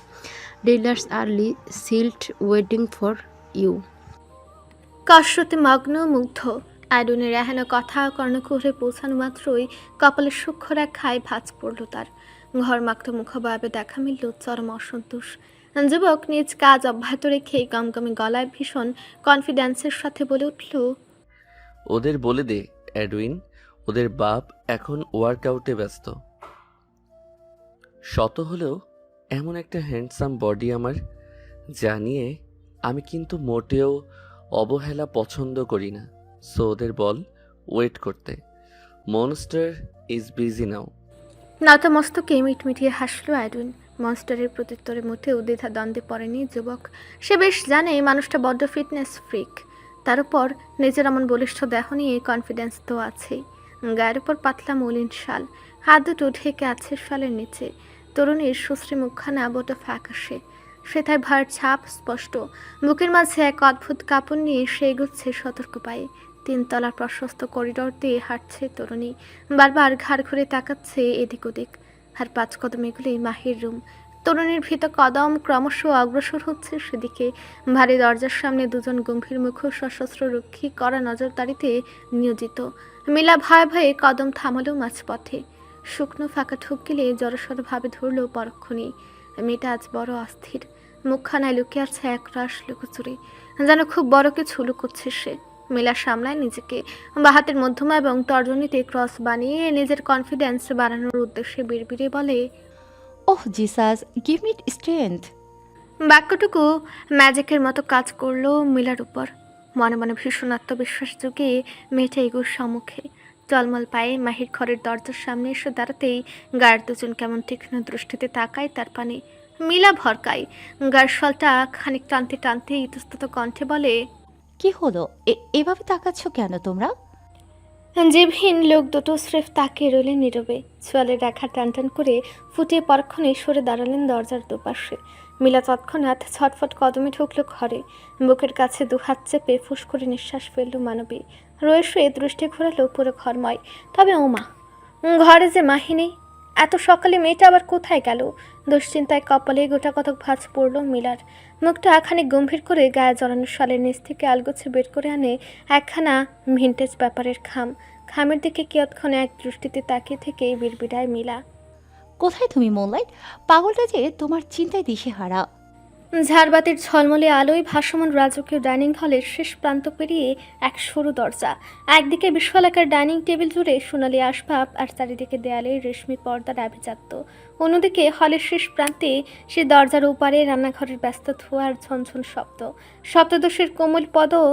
ডিলার্স আর সিল্ড ওয়েটিং ফর ইউ। কসরতে মগ্ন মুগ্ধ অ্যাডুনের এহেন কথা কর্ণকুহরে পৌঁছানো মাত্রই কপালের সূক্ষ্ম রেখায় ভাঁজ পড়ল তার। ঘরমাক্ত মুখবাবে দেখা মিলল চরম অসন্তোষ। যুবক নিজ কাজ অব্যাহত রেখে গমগমে গলায় ভীষণ কনফিডেন্সের সাথে বলে উঠল, ওদের বলে দে অ্যাডউইন, ওদের বাপ এখন ওয়ার্কআউটে ব্যস্ত। শত হলেও এমন একটা হ্যান্ডসাম বডি আমার, জানিয়ে আমি কিন্তু মোটেও অবহেলা পছন্দ করি না। সো ওদের বল ওয়েট করতে। Monster is busy now. নতমস্তকে মিটমিটিয়ে হাসলো অ্যাডুইন। মনস্টারের প্রত্যুত্তরে মোটেও দ্বিধা দ্বন্দ্বে পড়েনি যুবক। সে বেশ জানে মানুষটা বড্ড ফিটনেস ফ্রিক। তার উপর নিজের এমন বলিষ্ঠ দেহ নিয়ে কনফিডেন্স তো আছেই। গায়ের উপর পাতলা মলিন শাল, হাত দুটো ঢেকে আছে শালের নিচে। তরুণীর সুশ্রী মুখখানা বড় ফ্যাকাশে, সেথায় ভার ছাপ স্পষ্ট। বুকের মাঝে এক অদ্ভুত কাপড় নিয়ে সে এগোচ্ছে সতর্ক পায়ে। 3 তলার প্রশস্ত করিডোর দিয়ে হাঁটছে তরুণী। বারবার ঘাড় ঘুরে তাকাচ্ছে এদিক ওদিক। আর 5 কদম এগুলোই মাহির রুম। তরুণীর ভীত কদম ক্রমশ অগ্রসর হচ্ছে সেদিকে। ভারী দরজার সামনে দুজন গম্ভীর মুখ সশস্ত্র রক্ষী করা নজরদারিতে নিয়োজিত। মিলা ভয়ে ভয়ে কদম থামালো মাঝপথে। শুকনো ফাঁকা ঠুক গেলে জড়সড়ভাবে ধরল পরক্ষণেই। মেয়েটা আজ বড় অস্থির। মুখখানায় লুকিয়ে আছে একরাশ লুকোচুরি, যেন খুব বড় কিছু লুকোচ্ছে সে। মিলা সামলায় নিজেকে। বাহাতের মধ্যমা এবং তর্জনীতে ক্রস বানিয়ে নিজের কনফিডেন্স বাড়ানোর উদ্দেশ্যে বিড়বিড়ে বলে, ওহ জিসাস, গিভ মি স্ট্রেংথ। বাক্যটুকু ম্যাজিকের মতো কাজ করলো মিলার উপর। মনে মনে ভীষণ আত্মবিশ্বাস জুগিয়ে মেয়েটা এগুর সম্মুখে টলমল পায়ে মাহির ঘরের দরজার সামনে এসে দাঁড়াতেই গায়ের দুজন কেমন তীক্ষ্ণ দৃষ্টিতে তাকায় তার পানে। মিলা ভরকায়। গায়ের শালটা খানিক টানতে টানতে ইতস্তত কণ্ঠে বলে, কি হলো? এভাবে তাকাচ্ছ কেন তোমরা? জিভহীন লোক দুটো স্রেফ তাকিয়ে রইলেন নীরবে। চোয়ালের রেখা টান টান করে ফুটিয়ে পরক্ষণে সরে দাঁড়ালেন দরজার দুপাশে। মিলা তৎক্ষণাৎ ছটফট কদমে ঢুকলো ঘরে। বুকের কাছে দুহাত চেপে ফুস করে নিঃশ্বাস ফেলল মানবী। রয়ে শুয়ে দৃষ্টি ঘোরালো পুরো ঘরময়। তবে ওমা, ঘরে যে মাহি নেই। এত সকালে মেয়েটা আবার কোথায় গেল? দুশ্চিন্তায় কপালে গোটা কতক ভাঁজ পড়ল মিলার। মুখটা খানিক গম্ভীর করে গায়ে জড়ানো শালের নিচ থেকে আলগোছে বের করে আনে একখানা ভিন্টেজ ব্যাপারের খামের দিকে কিয়ৎক্ষণে এক দৃষ্টিতে তাকিয়ে থেকেই বিড়বিড়ায় মিলা। কোথায় তুমি মোনলাইট? পাগলটা যে তোমার চিন্তায় দিশেহারা। ঝাড়বাতির ঝলমলে আলোয় ভাসমান রাজকীয় ডাইনিং হলের শেষ প্রান্ত পেরিয়ে এক সরু দরজা। একদিকে বিশালাকার ডাইনিং টেবিল জুড়ে সোনালি আসবাব আর চারিদিকে দেয়ালে রেশমি পর্দার আভিজাত্য। অন্যদিকে হলের শেষ প্রান্তে সে দরজার ওপারে রান্নাঘরের ব্যস্ত ধোঁয়ার ঝনঝন শব্দ। সপ্তদশের কোমল পদও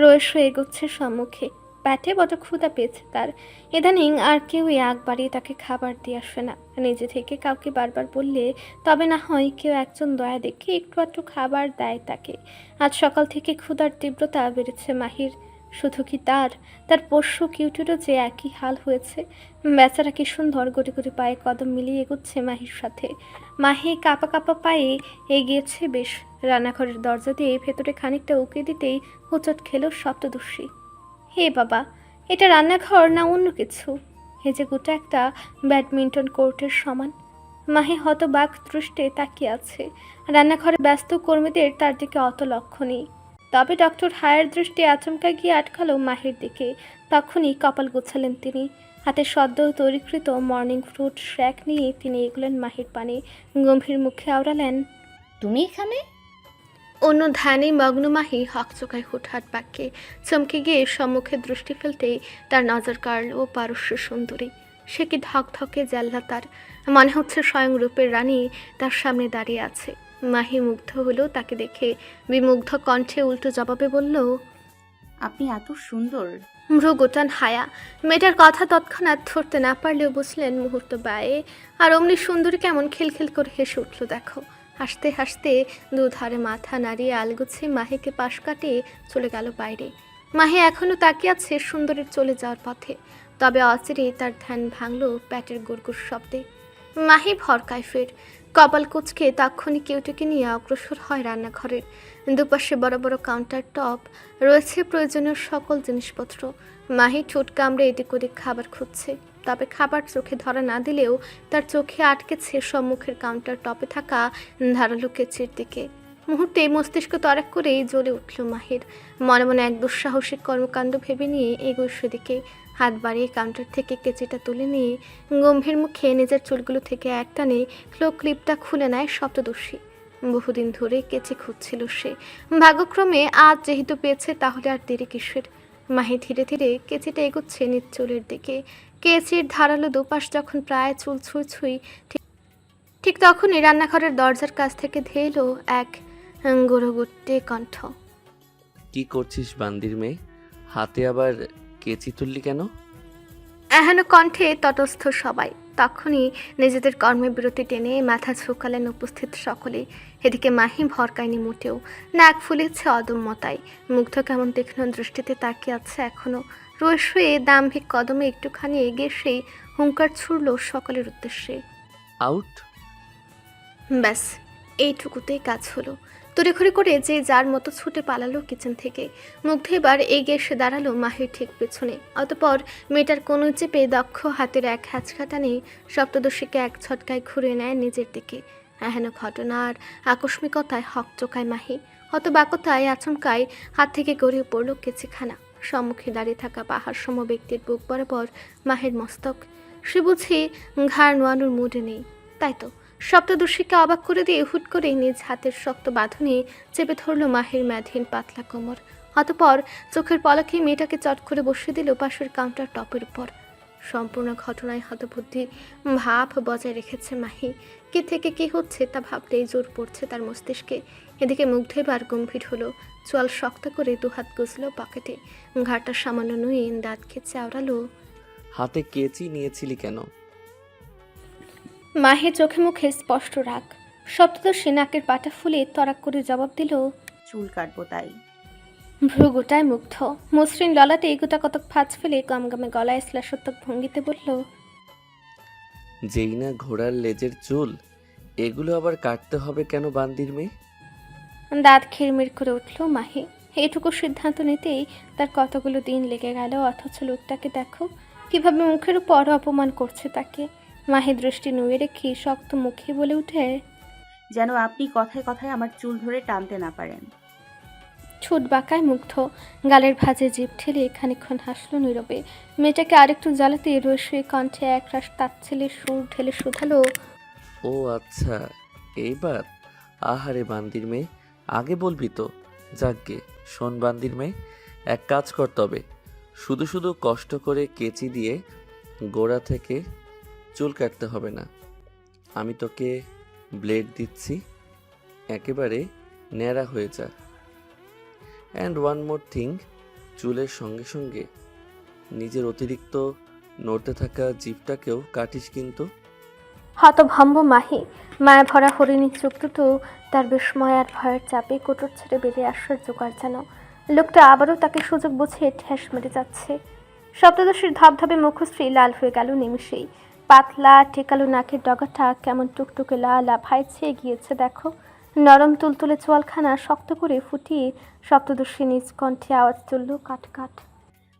রয়েছে এগোচ্ছে সম্মুখে। পেটে বড় ক্ষুধা পেয়েছে তার। ইদানিং আর কেউই আগ বাড়িয়ে তাকে খাবার দিয়ে আসে না। নিজে থেকে কাউকে বারবার বললে তবে না হয় কেউ একজন দয়া দেখে একটু আধটু খাবার দেয় তাকে। আজ সকাল থেকে ক্ষুধার তীব্রতা বেড়েছে মাহির। শুধু কি তার পোষ্য কিউটিরও যে একই হাল হয়েছে। বেচারা কি সুন্দর গড়ি গড়ি পায়ে কদম মিলিয়ে এগোচ্ছে মাহির সাথে। মাহি কাঁপা কাঁপা পায়ে এগিয়েছে বেশ। রান্নাঘরের দরজা দিয়ে ভেতরে খানিকটা উঁকে দিতেই হোঁচট খেল সপ্তদর্শী। হে বাবা, এটা রান্নাঘর না অন্য কিছু? এ যে গোটা একটা ব্যাডমিন্টন কোর্টের সমান। মাহি হতবাক দৃষ্টে তাকিয়ে আছে। রান্নাঘরে ব্যস্ত কর্মীদের তার দিকে অত লক্ষ্য নেই। তবে ডক্টর হায়ার দৃষ্টি আচমকা গিয়ে আটকালো মাহির দিকে। তখনই কপাল গোছালেন তিনি। হাতে সদ্য তৈরিকৃত মর্নিং ফ্রুট শ্যাক নিয়ে তিনি এগোলেন মাহির পানে। গম্ভীর মুখে আওড়ালেন, তুমি এখানে? অন্য ধ্যানে মগ্ন মাহি হকচকায় হুটহাট বাক্যে চমকে গিয়ে সম্মুখে দৃষ্টি ফেলতেই তার নজর কাড়ল পারস্য সুন্দরী। সে কি ধকধকে জাল্লা তার। মনে হচ্ছে স্বয়ং রূপের রানী তার সামনে দাঁড়িয়ে আছে। মাহি মুগ্ধ হলো তাকে দেখে। বিমুগ্ধ কণ্ঠে উল্টো জবাবে বলল, আপনি এত সুন্দর। ভ্রুগোটান হায়া। মেয়েটার কথা তৎক্ষণাৎ ধরতে না পারলেও বুঝলেন মুহূর্ত ব্যয়ে। আর অমনি সুন্দরী কেমন খিলখিল করে হেসে উঠল দেখো। হাসতে হাসতে দুধারে মাথা নাড়িয়ে আলগুছে মাহিকে পাশ কাটিয়ে চলে গেল বাইরে। মাহি এখনও তাকিয়ে আছে সুন্দরীর চলে যাওয়ার পথে। তবে অচিরেই তার ধ্যান ভাঙল প্যাটের গুড়গুড় শব্দে। মাহি ভরকায় ফের। কপাল কুচকে তক্ষণি কেউটিকে নিয়ে অগ্রসর হয় রান্নাঘরের। দুপাশে বড় বড় কাউন্টার টপ, রয়েছে প্রয়োজনীয় সকল জিনিসপত্র। মাহি ঠোঁট কামড়ে এদিক ওদিক খাবার খুঁজছে। তবে খাবার চোখে ধরা না দিলেও তার চোখে আটকেছে সম্মুখের কাউন্টার টপে থাকা ধারালো কেচির দিকে। মুহূর্তে মস্তিষ্ক তরাক করেই জ্বলে উঠল মাহির। মনে মনে এক দুঃসাহসিক কর্মকাণ্ড ভেবে নিয়ে এগোয় সেদিকে। হাত বাড়িয়ে কাউন্টার থেকে কেচিটা তুলে নিয়ে গম্ভীর মুখে নিজের চুলগুলো থেকে এক টানে ক্লিপটা খুলে নেয় সপ্তদর্শী। বহুদিন ধরে কেচি খুঁজছিল সে। ভাগ্যক্রমে আজ যেহেতু পেয়েছে তাহলে আর দেরি কিসের। মাহি ধীরে ধীরে কেচিটা এগোচ্ছে নিজ চুলের দিকে। কেচির ধারালো দুপাশ যখন প্রায় চুল ছুঁই ছুঁই, ঠিক তখনই রান্নাঘরের দরজার কাছ থেকে ধেয়ে এলো এক গড়গুট্টে কণ্ঠ। কি করছিস বান্দির মেয়ে? হাতে আবার কেচি তুললি কেন? এহেন কণ্ঠে তটস্থ সবাই। তখনই নিজেদের কর্মে বিরতি টেনে মাথা ঝুঁকালেন উপস্থিত সকলে। এদিকে মাহি ভরকায়নি মোটেও। নাক ফুলেছে অদম্যতায়। মুগ্ধ কেমন তীক্ষ্ণ দৃষ্টিতে তাকিয়ে আছে এখনো। রয়ে দাম্ভিক কদমে একটুখানি এগিয়ে সেই হুঙ্কার ছুড়ল সকলের উদ্দেশ্যে, আউট। ব্যাস এইটুকুতেই কাজ হলো। তড়িঘড়ি করে যে যার মতো ছুটে পালালো কিচেন থেকে। মুগ্ধ এবার এগিয়ে এসে দাঁড়ালো মাহির ঠিক পেছনে। অতপর মেয়েটার কোনো চেপে দক্ষ হাতের এক হ্যাচকা টানে সপ্তদশীকে এক ছটকায় ঘুরিয়ে নেয় নিজের দিকে। এহেন ঘটনার আকস্মিকতায় হকচকায় মাহি। হতবাকতায় আচমকায় হাত থেকে গড়িয়ে পড়ল কেচিখানা। সম্মুখে দাঁড়িয়ে থাকা পাহাড় সম ব্যক্তির বুক বরাবর মাহির মস্তক। সে বুঝি ঘাড় নোয়ানোর মুডে নেই। তাই তো সপ্তদর্শীকে অবাক করে দিয়ে হুট করে নিজ হাতের শক্ত বাঁধনে চেপে ধরল মাহির ম্যাধহীন পাতলা কোমর। অতপর চোখের পলকে মেয়েটাকে চট করে বসিয়ে দিল পাশের কাউন্টার টপের উপর। সম্পূর্ণ ঘটনায় হতবুদ্ধি ভাব বজায় রেখেছে মাহি। কে থেকে কি হচ্ছে তা ভাবতেই জোর পড়ছে তার মস্তিষ্কে। এদিকে মুগ্ধ এবার গম্ভীর হলো। চোয়াল শক্ত করে দুহাত গুজল পকেটে। ঘাটটা সামান্য নুয়ে দাঁত খেয়ে আওড়ালো, হাতে কেচি নিয়েছিলি কেন? মাহে চোখে মুখে স্পষ্ট রাগ। সপ্তদশী নাকের পাটা ফুলে তরাক করে জবাব দিল, চুল কাটবো তাই। ভ্রুগোটায় মুগ্ধ। মসৃণ ললাটে গোটা কতক ফাঁচ ফেলে গমগমে গলায় শ্লেষোত্তক ভঙ্গিতে বলল, যেই না ঘোড়ার লেজের চুল, এগুলো আবার কাটতে হবে কেন বান্দির মেয়ে? দাঁত খিরমির করে উঠল মাহি। এটুকু সিদ্ধান্ত নিতেই তার কতগুলো দিন লেগে গেল। অথচ লোকটাকে দেখো কিভাবে মুখের উপর অপমান করছে তাকে। মাহি দৃষ্টি নুয়ে রেখে শক্ত মুখে বলে উঠে, যেন আপনি কথায় কথায় আমার চুল ধরে টানতে না পারেন। ঠোঁট বাঁকায় মুগ্ধ। গালের ভাঁজে জিভ ঠেলে খানিকক্ষণ হাসলো নীরবে। মেয়েটাকে আরেকটু জ্বালাতে রসে কণ্ঠে একরাশ তাচ্ছিলের সুর ঢেলে শুধালো, ও আচ্ছা, এইবার আহারে বান্দির মেয়ে, আগে বলবি তো। যাকগে, শোন বান্দির মেয়ে, এক কাজ কর তবে। শুধু শুধু কষ্ট করে কেচি দিয়ে গোড়া থেকে চুল কাটতে হবে না। আমি তোকে ব্লেড দিচ্ছি, একেবারে ন্যাড়া হয়ে যা। অ্যান্ড ওয়ান মোর থিং, চুলের সঙ্গে সঙ্গে নিজের অতিরিক্ত নড়তে থাকা জিভটাকেও কাটিস কিন্তু। হতভম্ব মাহি, মায়া ভরা হরিণী চোখ দুটো তার বিস্ময় আর ভয়ের চাপে কোটর ছেড়ে বেরিয়ে আসার জোগাড় যেন। লোকটা আবারও তাকে সুযোগ বুঝে ঠেস মেরে যাচ্ছে। সপ্তদশীর ধবধবে মুখশ্রী লাল হয়ে গেল নিমিষেই। পাতলা টেকালো নাকের ডগাটা কেমন টুকটুকে লাল আভায় ছেয়ে গিয়েছে দেখো। নরম তুলতুলে চোয়ালখানা শক্ত করে ফুটিয়ে সপ্তদশী নিজ কণ্ঠে আওয়াজ তুলল, কাট কাট।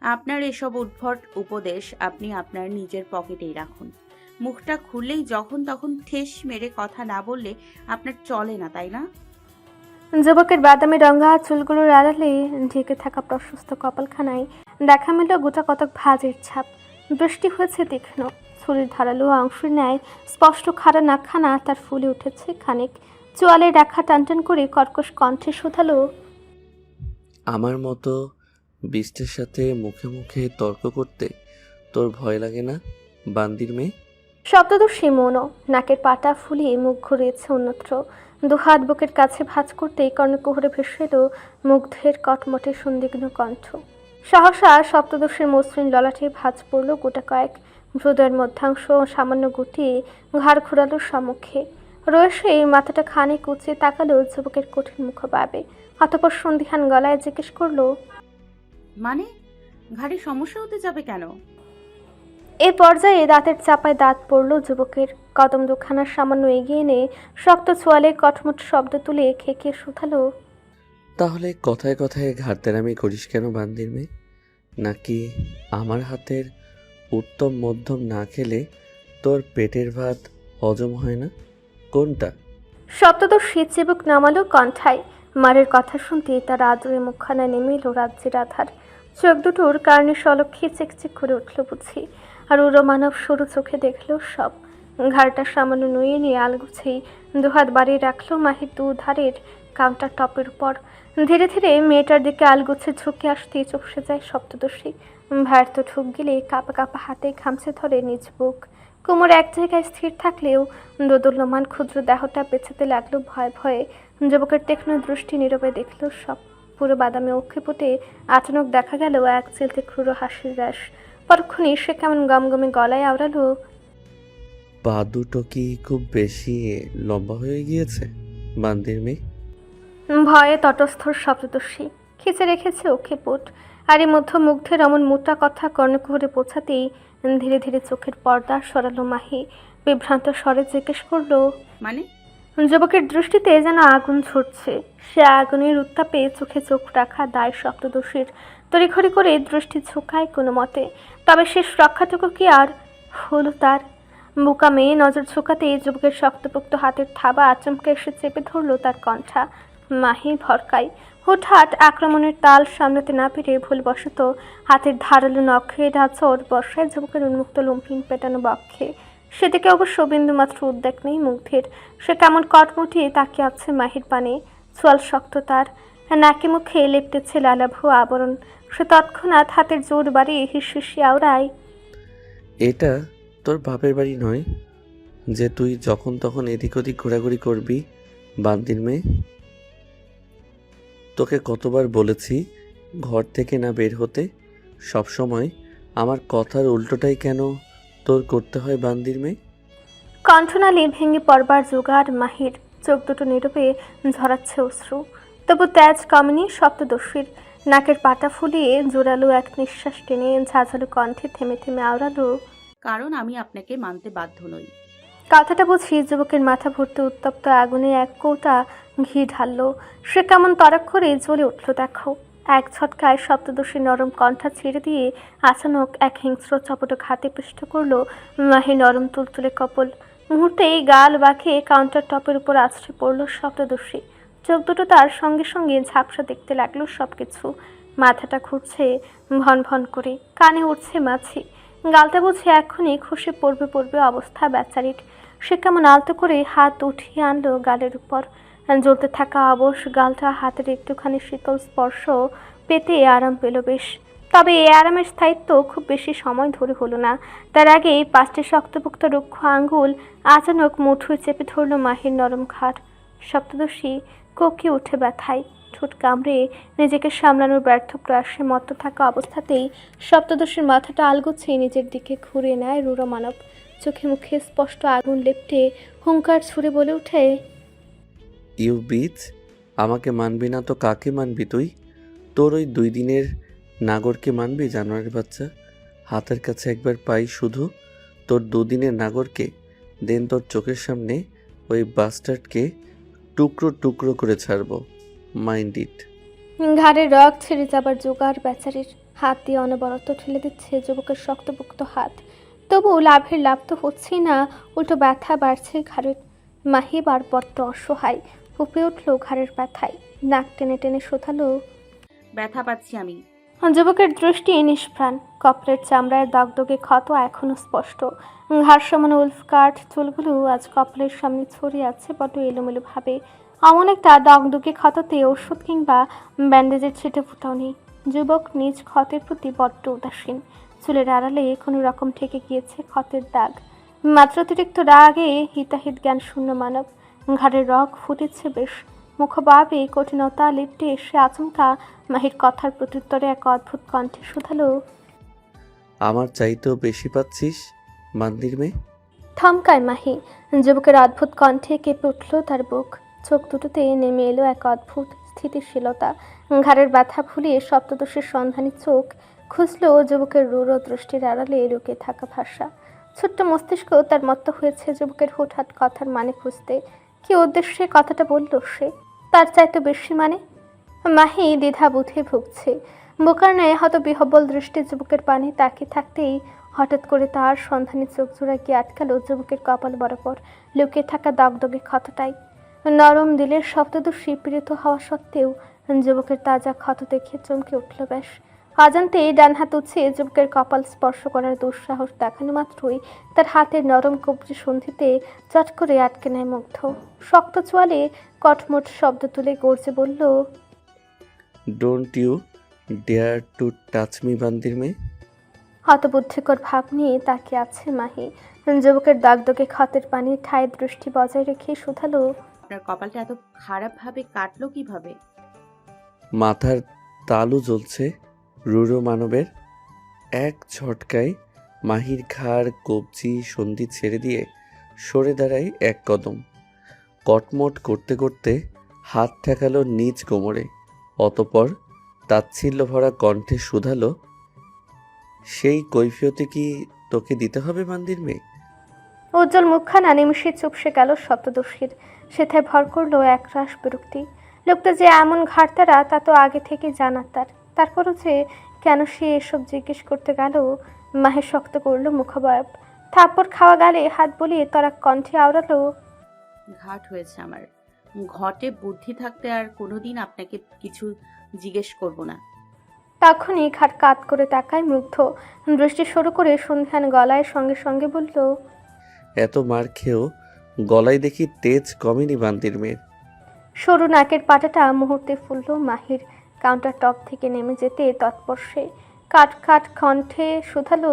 আপনার এসব উদ্ভট উপদেশ আপনি আপনার নিজের পকেটেই রাখুন। মুখটা খুললেই যখন তখন ঠেস মেরে কথা না বললে আপনার চলে না, তাই না? যুবকের বাদামি রঙা চুলগুলোর আড়ালে ঢেকে থাকা প্রশস্ত কপালখানায় দেখা মিলল গোটা কতক ভাঁজের ছাপ। দৃষ্টি হয়েছে তীক্ষ্ণ, ছুরির ধারালো অংশের ন্যায় স্পষ্ট খাড়া নাকখানা তার ফুলে উঠেছে খানিক। চোয়ালে রাখা টানটান করে কর্কশ কণ্ঠে শোধালো, আমার মতো বিষ্টের সাথে মুখে মুখে তর্ক করতে তোর ভয় লাগে না বান্দির মেয়ে? শব্দদর্শী মৌন, নাকের পাটা ফুলিয়ে মুখ ঘুরিয়েছে অন্যত্র। দুহাত বুকের কাছে ভাঁজ করতেই কর্ণকুহরে ভেসে এলো মুগ্ধের কটমটে সন্দিগ্ধ কণ্ঠ। সহসা সপ্তদশীর মসৃণ ললাটে ভাঁজ পড়ল গোটা কয়েক। হৃদয়ের মধ্যাংশ সামান্য গুটিয়ে ঘাড় ঘোরালো সম্মুখে। রয়েছে মাথাটা খানিক উঁচিয়ে তাকালো যুবকের কঠিন মুখভাবে। অতঃপর সন্ধিহান গলায় জিজ্ঞেস করলো, মানে ঘাড়ে সমস্যা হতে যাবে কেন? এই পর্যায়ে দাঁতের চাপায় দাঁত পড়ল যুবকের। কদম দুখানা সামান্য এগিয়ে এনে শক্ত ছোয়ালে কটমট শব্দ তুলে খেকিয়ে শুধালো, তাহলে কথায় কথায় ঘাড়তেরামি করিস কেন বান্দির মেয়ে? নাকি আমার হাতের উত্তম মধ্যম না খেলে তোর পেটের ভাত হজম হয় না? কোনটা? সপ্তদশী চিবুক নামালো কণ্ঠায়। মারের কথা শুনতে তার আদরে মুখখানা নেমে এলো রাজ্যের আধার। চোখ দুটোর কারণে সলক্ষে চিকচিক করে উঠল বুঝি। আর উরমানব সরু চোখে দেখলো সব। ঘাড়টা সামান্য নুয়ে নিয়ে আলগুছেই দুহাত বাড়িয়ে রাখলো মাহির দুধারের কাউন্টার টপের উপর। ধীরে ধীরে মেয়েটার দিকে আলগুছে ঝুঁকে আসতেই চুপসে যায় সপ্তদশী। ভারত ঢুক গেলে কাঁপা কাঁপা হাতে খামচে ধরে নিজ বুক। কোমর এক জায়গায় স্থির থাকলেও দোদুল্যমান ক্ষুদ্র দেহটা পেছাতে লাগলো ভয়ে ভয়ে। যুবকের তীক্ষ্ণ দৃষ্টি নীরবে দেখলো সব। পুরো বাদামে অক্ষিপুটে আচানক দেখা গেল এক চিলতে ক্রুর হাসির রাস। পরক্ষণে সে কেমন গমগমে গলায় আওড়ালো, পা দুটো কি খুব বেশি লম্বা হয়ে গিয়েছে বান্দির মেয়ে? ভয়ে তটস্থর সপ্তদশী খিচে রেখেছে অক্ষিপুট। আর এর মধ্যে মুগ্ধের অমন মোটা কথা কর্ণকুহরে পৌঁছাতেই ধীরে ধীরে চোখের পর্দা সরালো মাহি। বিভ্রান্ত স্বরে জিজ্ঞেস করলো, মানে? যুবকের দৃষ্টিতে যেন আগুন ছুটছে। সে আগুনের উত্তাপে চোখে চোখ রাখা দায় সপ্তদশীর। তড়িঘড়ি করে দৃষ্টি ঝোঁকায় কোনো মতে। তবে শেষ রক্ষাটুকু কি আর হলো তার? বোকা মেয়ে নজর ঝোঁকাতে যুবকের শক্তপোক্ত হাতের থাবা আচমকে এসে চেপে ধরলো তার কণ্ঠা। মাহি ভরকাই। হুটহাট আক্রমণের তাল সামলাতে না পেরে ভুলবশত হাতের ধারালো নখে ঢাচর বর্ষায় যুবকের উন্মুক্ত লম্ফিন পেটানো বক্ষে। সেদিকে অবশ্য বিন্দুমাত্র উদ্বেগ নেই মুগ্ধের। সে কেমন কটমুটিয়ে তাকিয়ে আছে মাহির পানে। চোয়াল শক্ত তার, নাকে মুখে লেপটেছে লালাভু আবরণ। সে তৎক্ষণাৎ হাতের জোর বাড়িয়ে হিসিসি আওড়ায়, এটা তোর বাপের বাড়ি নয় যে তুই যখন তখন এদিক ওদিক ঘোরাঘুরি করবি বান্দির মেয়ে। তোকে কতবার বলেছি ঘর থেকে না বের হতে? সবসময় আমার কথার উল্টোটাই কেন তোর করতে হয় বান্দির মেয়ে? কণ্ঠনালী ভেঙে পড়বার জোগাড় মাহির। চোখ দুটো নীরবে ঝরাচ্ছে অশ্রু। তবু তেজ কমেনি সপ্তদশীর। নাকের পাটা ফুলিয়ে জোরালো এক নিঃশ্বাস টেনে ঝাঁঝালো কণ্ঠে থেমে থেমে আওড়ালো, কারণ আমি আপনাকে মানতে বাধ্য নই। কথাটা বুঝি যুবকের মাথা ভর্তি উত্তপ্ত আগুনে এক কৌটা ঘি ঢাললো। সে কেমন তরাক করে জ্বলে উঠল দেখো। এক ঝটকায় সপ্তদশী নরম কণ্ঠা ছেড়ে দিয়ে আচানক এক হিংস্র চপটক হাতে পৃষ্ঠ করলো মাহি নরম তুলতুলে কপল। মুহূর্তেই গাল বাঁকে কাউন্টার টপের উপর আছড়ে পড়লো সপ্তদশী। চোখ দুটো তার সঙ্গে সঙ্গে ঝাপসা দেখতে লাগলো সবকিছু। মাথাটা ঘুরছে ভন ভন করে, কানে উঠছে মাছি। গালটা বুঝে এক্ষুনি খুশি পড়বে পড়বে অবস্থা বেচারির। সে কেমন আলতো করে হাত উঠিয়ে আনলো গালের উপর। জ্বলতে থাকা অবশ গালটা হাতের একটুখানি শীতল স্পর্শ পেতে আরাম পেল বেশ। তবে এই আরামের স্থায়িত্ব খুব বেশি সময় ধরে হলো না। তার আগেই 5টি শক্তপোক্ত রুক্ষ আঙ্গুল আচানক মুঠোয় চেপে ধরল মাহির নরম ঘাড়। সপ্তদর্শী কোঁকে উঠে ব্যথায়, ঠোঁট কামড়ে নিজেকে সামলানোর ব্যর্থ প্রয়াসে মত্ত থাকা অবস্থাতেই সপ্তদর্শীর মাথাটা আলগোছে নিজের দিকে ঘুরে নেয় রূঢ় মানব। চোখে মুখে স্পষ্ট আগুন লেপ্টে হুঙ্কার ছুড়ে বলে ওঠে, ইউ বিচ, আমাকে মানবি না তো কাকে মানবি তুই? তোর ওই 2 দিনের নাগরকে মানবি জানোয়ারের বাচ্চা? হাতের কাছে একবার পাই শুধু তোর 2 দিনের নাগরকে, দেন তোর চোখের সামনে ওই বাস্টার্ডকে টুকরো টুকরো করে ছাড়বো। Mind it. ঘাড়ের রগ ছেড়ে যাবার জোগাড় বেচারির। হাত দিয়ে অনবরত ঠেলে দিচ্ছে যুবকের শক্তপোক্ত হাত। তবু লাভের লাভ তো হচ্ছেই না, উল্টো ব্যথা বাড়ছে ঘাড়ের। মাহি বার বড্ড অসহায়, উপে উঠল ঘাড়ের ব্যথায়। নাক টেনে টেনে শোধালো, ব্যথা পাচ্ছি আমি। যুবকের দৃষ্টি নিষ্প্রাণ। কপালের চামড়ায় দগদগে ক্ষত এখনো স্পষ্ট। ঘাড় সমান উল্ফকাট চুলগুলো আজ কপালের সামনে ছড়িয়ে আছে বড্ড এলোমেলো ভাবে। এমন একটা দগদগে ক্ষততে ওষুধ কিংবা ব্যান্ডেজের ছিটে ফুটাও নেই। যুবক নিজ ক্ষতের প্রতি বড্ড উদাসীন। চুলের আড়ালে কোনো রকম ঠেকে গিয়েছে ক্ষতের দাগ। মাত্রাতিরিক্ত রাগে হিতাহিত জ্ঞান শূন্য মানব। ঘাড়ের রগ ফুটেছে বেশ। মুখভাবে কঠিনতা লিপটে এসে আচমকা মাহির কথার প্রত্যুত্তরে এক অদ্ভুত কণ্ঠে শুধালো, আমার চাইতেও বেশি পাচ্ছিস মান্দির মেয়ে? থমকায় মাহি। যুবকের অদ্ভুত কণ্ঠে কেঁপে উঠল তার বুক। চোখ দুটোতে নেমে এলো এক অদ্ভুত স্থিতিশীলতা। ঘাড়ের ব্যথা ভুলিয়ে সপ্তদোষের সন্ধানী চোখ খুঁজল যুবকের রূঢ় দৃষ্টির আড়ালে লুকিয়ে থাকা ভাষা। ছোট্ট মস্তিষ্ক তার মত্ত হয়েছে যুবকের হুটহাট কথার মানে খুঁজতে। কি উদ্দেশ্যে কথাটা বলল সে? তার চাইতে বেশি মানে? মাহি দ্বিধা বুদ্ধি ভুগছে। বোকার ন্যায় হয়তো বিহ্বল দৃষ্টি যুবকের পানে তাকিয়ে থাকতেই হঠাৎ করে তার সন্ধানী চোখ জোড়া গিয়ে আটকালো যুবকের কপাল বরাবর লুকিয়ে থাকা দগদগে ক্ষতটাই। নরম দিলের শব্দদর্শী পীড়িত হওয়া সত্ত্বেও যুবকের তাজা ক্ষত দেখে চমকে উঠল বেশ। অজান্তে ডান হাত উঠিয়ে যুবকের কপাল স্পর্শ করার দুঃসাহস দেখানো মাত্রই তার হাতের নরম কবজি সন্ধিতে চট করে আটকে নেয় মুগ্ধ। শক্ত চোয়ালে কটমট শব্দ তুলে গর্জে বলল, don't you dare to touch me বান্দির মেয়ে। হতবুদ্ধিকর ভাব নিয়ে তাকিয়ে আছে মাহি। যুবকের দগদগে ক্ষতের পানি ঠায় দৃষ্টি বজায় রেখে শুধালো, আপনার কপালটা এত খারাপভাবে কাটলো কিভাবে? মাথার তালু জ্বলছে রূঢ় মানবের। এক ঝটকায় মাহির ঘাড় কবজি সন্ধি ছেড়ে দিয়ে সরে দাঁড়াই এক কদম। কটমট করতে করতে হাত ঠেকালো নিজ কোমরে। অতপর তাচ্ছিল্য ভরা কণ্ঠে শুধালো, সেই কৈফিয়তে কি তোকে দিতে হবে বান্দির মেয়ে? উজ্জ্বল মুখখানা নিমিষে চুপসে গেল সপ্তদর্শীর। সেথায় ভর করলো একরাশ বিরক্তি। লোকটা যে এমন ঘাড়তারা তা তো আগে থেকে জানা তার। তারপরও যে কেন সে এসব জিজ্ঞেস করতে গেল? মাহে শক্ত করলো মুখবয়ব। থাপ্পড় খাওয়া গালে হাত বলিয়ে তরা কণ্ঠে আওড়ালো, ঘাট হয়েছে আমার। ঘটে বুদ্ধি থাকতে আর কোনোদিন আপনাকে কিছু জিজ্ঞেস করব না। তখনই ঘাট কাত করে তাকায় মুগ্ধ। দৃষ্টি সরু করে সন্ধ্যান গলায় সঙ্গে সঙ্গে বলল, এত মার খেয়েও গলায় দেখি তেজ কমেনি বান্দির মেয়ের। সরু নাকের পাটাটা মুহূর্তে ফুলল মাহির। কাউন্টার টপ থেকে নেমে যেতে তৎপর কাট কাট কণ্ঠে শুধালো,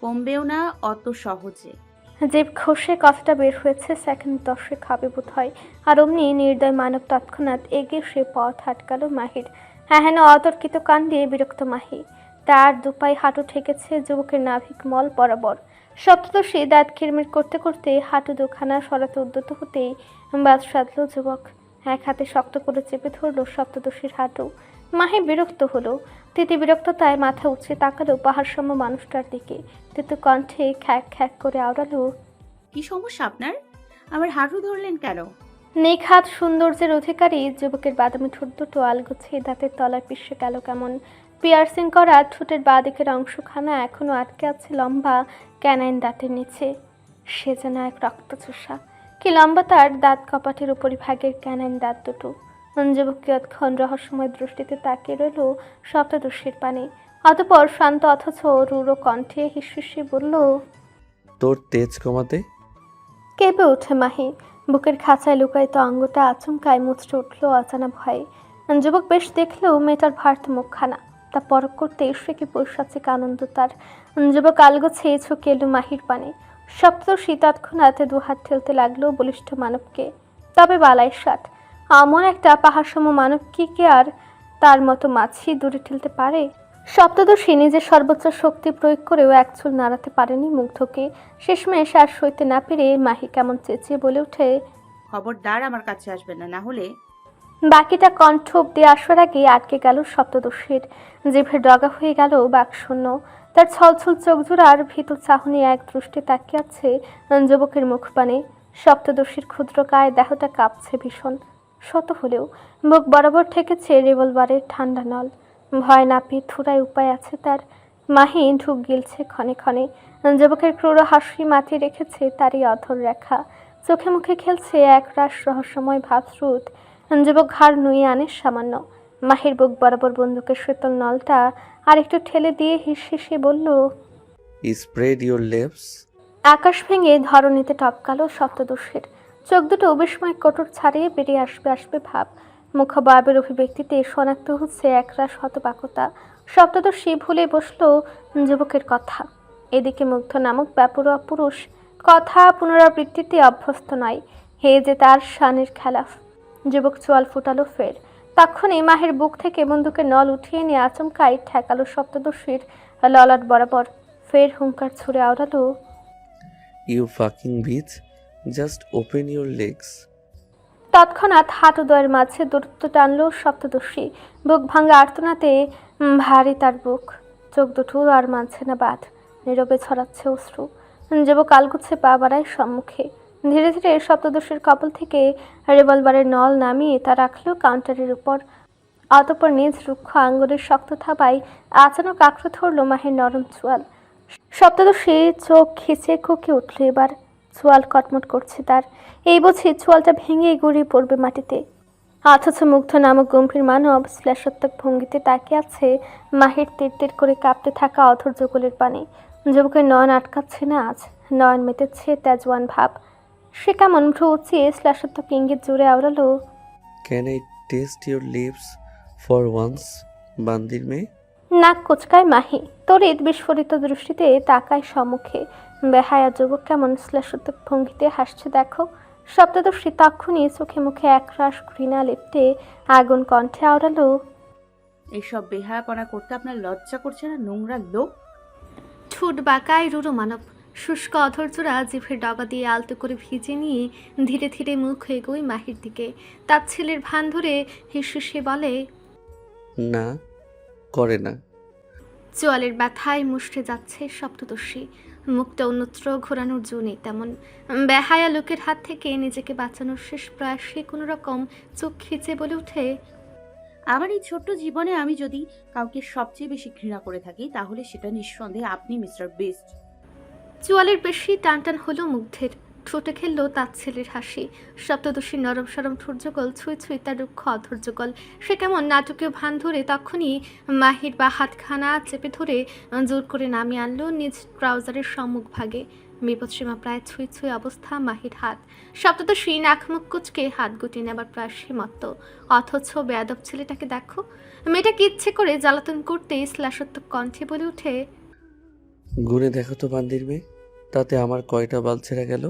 কমবেও না অত সহজে। যে ঘষে কথাটা বের হয়েছে সেকেন্ড 10 খাবে বোধ হয়। আর অমনি নির্দয় মানব তৎক্ষণাৎ এগিয়ে সে পথ আটকালো মাহির। হেন অতর্কিত কাণ্ডে বিরক্ত মাহি। তার দুপাই হাঁটু ঠেকেছে যুবকের নাভিক মল বরাবর। সপ্তদর্শী দাঁত কিরমির করতে করতে হাঁটু দুখানা সরাতে উদ্যত হতেই বাদ সাধল যুবক। এক হাতে শক্ত করে চেপে ধরল সপ্তদর্শীর হাঁটু। মাহি বিরক্ত হলো। তিতি বিরক্ততায় মাথা উঁচিয়ে তাকালো পাহাড় সম মানুষটার দিকে। তিতু কণ্ঠে খ্যাক খ্যাক করে আওড়ালো, কি সমস্যা আপনার? আমার হাঁটু ধরলেন কেন? নিখাত সৌন্দর্যের অধিকারী যুবকের বাদামি ঠোঁট দুটো আলগোছে দাঁতের তলায় পিষে গেল কেমন। পিয়ার্সিং করা ঠোঁটের বাঁদিকের অংশখানা এখনো আটকে আছে লম্বা ক্যানাইন দাঁতের নিচে। সে যেন এক রক্তচোষা। কি লম্বা তার দাঁত কপাটের উপরিভাগের ক্যানাইন দাঁত দুটো। যুবক কিয়ৎক্ষণ রহস্যময় দৃষ্টিতে তাকিয়ে রইল সপ্তদর্শীর পানে। অতপর শান্ত অথচ রূঢ় কণ্ঠে হিসিয়ে বলল, তোর তেজ কমাতে? কেঁপে ওঠে মাহি। বুকের খাঁচায় লুকায়িত অঙ্গটা আচমকায় মুচড়ে উঠল অজানা ভয়ে। যুবক বেশ দেখলেও মেয়েটার ভার্ত মুখখানা, তা পরক করতে সে কি পৈশাচিক আনন্দ তার। যুবক আলগোছে ঝুঁকে এলো মাহির পানে। সপ্তর্ষি তৎক্ষণাৎ দুহাত ঠেলতে লাগলো বলিষ্ঠ মানবকে। তবে বালাই সাত, এমন একটা পাহাড়সম মানব কি আর তার মতো মাছি দূরে ঠেলতে পারে? সপ্তদর্শী নিজের সর্বোচ্চ শক্তি প্রয়োগ করেও এক চুল নাড়াতে পারেনি মুগ্ধকে। শেষমেশ আর সইতে না পেরে মাহি কেমন চেঁচিয়ে বলে ওঠে, খবরদার আমার কাছে আসবেন না, না হলে। বাকিটা কণ্ঠ অব্দি আসার আগে আটকে গেল সপ্তদর্শীর। জিভে ডগা হয়ে গেল বাকশূন্য। তার ছলছল চোখ জোড়ার ভীতু চাহনি এক দৃষ্টি তাকিয়ে আছে যুবকের মুখপানে। সপ্তদর্শীর ক্ষুদ্র কায় দেহটা কাঁপছে ভীষণ। শত হলেও বুক বরাবর ঠেকেছে রিভলভারের ঠান্ডা নল। ভয় না পেয়ে থুড়ায় উপায় আছে তার। মাহি ঢুক গিলছে ক্ষণে ক্ষণে। যুবকের ক্রূর হাসি মাতিয়ে রেখেছে তারই অধর রেখা। চোখে মুখে খেলছে একরাশ রহস্যময় ভাবস্রোত। যুবক ঘাড় নুয়ে আনে সামান্য। মাহির বুক বরাবর বন্দুকের শীতল নলটা আর একটু ঠেলে দিয়ে হিসে বলল, স্প্রেড ইউর লিপস। আকাশ ভেঙে ধরণীতে টপকালো সপ্তদর্শীর। চোখ দুটো বিস্ময় কটর ছাড়িয়ে বেরিয়ে আসবে ভাব। মুখবাবের অভিব্যক্তিতে শনাক্ত হচ্ছে একরাশ হতবাকতা। সপ্তদর্শী ভুলে বসল যুবকের কথা। এদিকে মুগ্ধ নামক ব্যাপরোয়া পুরুষ কথা পুনরাবৃত্তিতে অভ্যস্ত নয়। হে যে তার শানের খেলাফ। যুবক চোয়াল ফুটালো ফের। তখনই মাহের বুক থেকে বন্দুকের নল উঠিয়ে নিয়ে আচমকাই ঠেকালো সপ্তদর্শীর ললাট বরাবর। ফের হুঙ্কার ছুড়ে আওড়ালো, you fucking bitch, just open your legs. তৎক্ষণাৎ হাঁটুদয়ের মাঝে দূরত্ব টানল সপ্তদর্শী। বুক ভাঙা আর্তনাতে ভারী তার বুক। চোখ দুটো আর মানছে না বাঁধ। নীরবে ছড়াচ্ছে অশ্রু। যুবক আলগুচ্ছে পা বাড়ায় সম্মুখে। ধীরে ধীরে সপ্তদর্শীর কপাল থেকে রিভলভারের নল নামিয়ে তা রাখলো কাউন্টারের উপর। অতঃপর নিজ রুক্ষ আঙ্গুলের শক্ত থাবায় আচানক আঁকড়ে ধরল মাহের নরম চোয়াল। সপ্তদর্শী চোখ খিচে কুঁকে উঠল এবার। চোয়াল কটমট করছে তার। এই বুঝি চোয়ালটা ভেঙে গড়িয়ে পড়বে মাটিতে। অথচ মুগ্ধ নামক গম্ভীর মানব শ্লেষাত্মক ভঙ্গিতে তাকিয়ে আছে মাহির তীর তীর করে কাঁপতে থাকা অধর যুগলের পানে। যুবকের নয়ন আটকাচ্ছে না আজ। নয়ন মেতেছে তেজওয়ান ভাব। সে কেমন ভ্রু উঁচিয়ে শ্লেষাত্মক ইঙ্গিত জুড়ে আওড়ালো, can I taste your lips for once, বান্দির মেয়ে? নাক কোচকায় মাহি। তড়িৎ বিস্ফোরিত দৃষ্টিতে তাকায় সম্মুখে। বেহায়া যুবক কেমন শ্লেষাত্মক ভঙ্গিতে হাসছে দেখো। সপ্তদর্শী তক্ষুনি চোখে মুখে একরাশ ঘৃণা লেপ্টে আগুন কণ্ঠে আওড়ালো, এইসব বেহায়াপনা করতে আপনার লজ্জা করছে না, নোংরা লোক? ঠোঁট বাঁকায় রুরু মানব। শুষ্ক অধৈর্যরা জিভের ডগা দিয়ে আলতো করে ভিজে নিয়ে ধীরে ধীরে মুখ এগোয় মাহির দিকে। তার ছেলের ভান ধরে হিসে বলে, না, করে না। চোয়ালের ব্যথায় মুষড়ে যাচ্ছে সপ্তদর্শী। মুখটা অন্যত্র ঘোরানোর জো নেই তেমন। বেহায়া লোকের হাত থেকে নিজেকে বাঁচানোর শেষ প্রয়াসে কোনো রকম চোখ খিচে বলে ওঠে, আমার এই ছোট্ট জীবনে আমি যদি কাউকে সবচেয়ে বেশি ঘৃণা করে থাকি তাহলে সেটা নিঃসন্দেহে আপনি, মিস্টার বেস্ট। চোয়ালের বেশি টানটান হলো মুগ্ধের। ঠোঁটে খেললো তার ছেলের হাসি। সপ্তদর্শীর নরম সরম ঠোঁটযুগল ছুঁই ছুঁই তার রুক্ষ অধৈর্যগল। সে কেমন নাটকীয় ভান ধরে তখনই মাহির বা হাতখানা চেপে ধরে জোর করে নামিয়ে আনলো নিজ ট্রাউজারের সম্মুখ ভাগে। বিপদসীমা প্রায় ছুঁই ছুঁই অবস্থা মাহির হাত। সপ্তদর্শী নাক মুখ কুচকে হাত গুটিয়ে নেবার প্রায় সীমত্ত। অথচ বেয়াদব ছেলেটাকে দেখো। মেয়েটাকে ইচ্ছে করে জ্বালাতন করতে শ্লেষাত্মক কণ্ঠে বলে ওঠে, গুনে দেখো তো বান্দির মেয়ে, তাতে আমার কয়টা বাল ছেঁড়া গেল?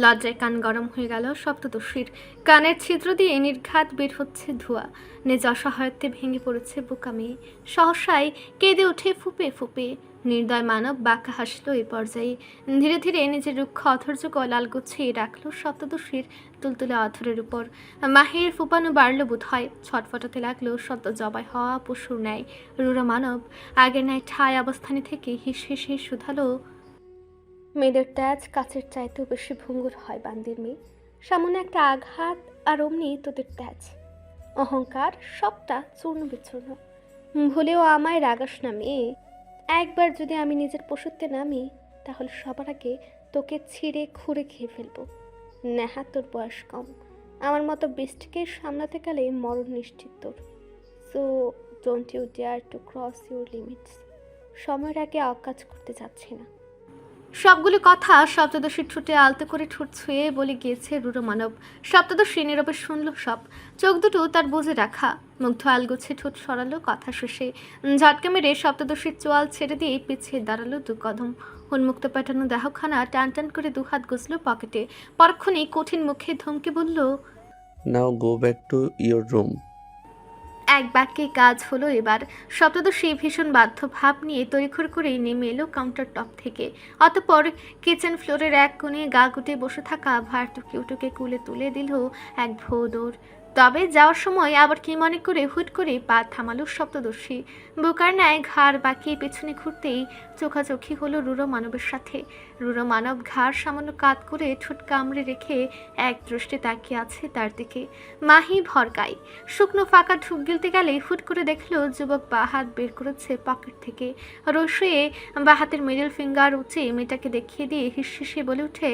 লজ্জায় কান গরম হয়ে গেল সপ্তদর্শীর। কানের ছিদ্র দিয়ে নির্ঘাত বের হচ্ছে ধোঁয়া। নিজ অসহায়ত্বে ভেঙে পড়েছে বোকা মেয়ে। সহসায় কেঁদে ওঠে ফুপে ফুপে। নির্দয় মানব বাঁকা হাসলো এই পর্যায়ে। ধীরে ধীরে নিজের রুক্ষ অধৈর্য গলাল গুছিয়ে রাখলো সপ্তদর্শীর তুলতুলে অধরের উপর। মাহির ফুপানো বাড়ল বোধ হয়। ছটফটাতে লাগলো সদ্য জবাই হওয়া পশুর ন্যায়। রুড়ো মানব আগের ন্যায় ঠায় অবস্থানে থেকে হিস হিসে শুধালো, মেয়েদের তেজ কাছের চাইতেও বেশি ভঙ্গুর হয় বান্দির মেয়ে। সামান্য একটা আঘাত আর অমনি তোদের তেজ অহংকার সবটা চূর্ণ বিচূর্ণ। ভুলেও আমায় রাগাস না মেয়ে। একবার যদি আমি নিজের পশুত্বে নামি তাহলে সবার আগে তোকে ছিঁড়ে খুঁড়ে খেয়ে ফেলবো। নেহা তোর বয়স কম। আমার মতো বৃষ্টিকে সামলাতে গেলে মরণ নিশ্চিত তোর। So don't you dare to cross your limits. সময়ের আগে অকাজ করতে যাচ্ছি না। সবগুলো কথা সপ্তদশীর ঠোঁটে আলতো করে ঠোঁট ছুঁয়ে বলে গিয়েছে রুরো মানব। সপ্তদশী নীরবে শুনল সব, চোখ দুটো তার বুজে রাখা। মুগ্ধ আলগোছে ঠোঁট সরালো কথা শেষে, ঝটকা মেরে সপ্তদশীর চোয়াল ছেড়ে দিয়ে পিছিয়ে দাঁড়ালো 2 কদম। উন্মুক্ত পাঠানো দেহখানা টান টান করে 2 হাত গুজলো পকেটে, পরক্ষণেই কঠিন মুখে ধমকে বলল, now go back to your room. এক বাক্যে কাজ হলো এবার। সপ্তদশী ভীষণ বাধ্য ভাব নিয়ে তড়িঘড়ি করেই নেমে এলো কাউন্টার টপ থেকে। অতঃপর কিচেন ফ্লোরের এক কোণে গা গুটে বসে থাকা ভারটুকে উটুকে কুলে তুলে দিল এক ভো দৌড়। তবে যাওয়ার সময় আবার কি মনে করে হুট করে পা থামালো সপ্তদশী। বোকার ন্যায় ঘাড় বাঁকিয়ে পেছনে ঘুরতেই চোখাচোখি হলো রুরো মানবের সাথে। রুরো মানব ঘাড় সামান্য কাত করে ঠোঁট কামড়ে রেখে এক দৃষ্টে তাকিয়ে আছে তার দিকে। মাহি ভরকাই শুকনো ফাঁকা ঢুক গিলতে গেলে হুট করে দেখলো যুবক বা হাত বের করেছে পকেট থেকে। রসুয়ে বা হাতের মিডল ফিঙ্গার উঁচে মেয়েটাকে দেখিয়ে দিয়ে হিসহিসে বলে উঠে,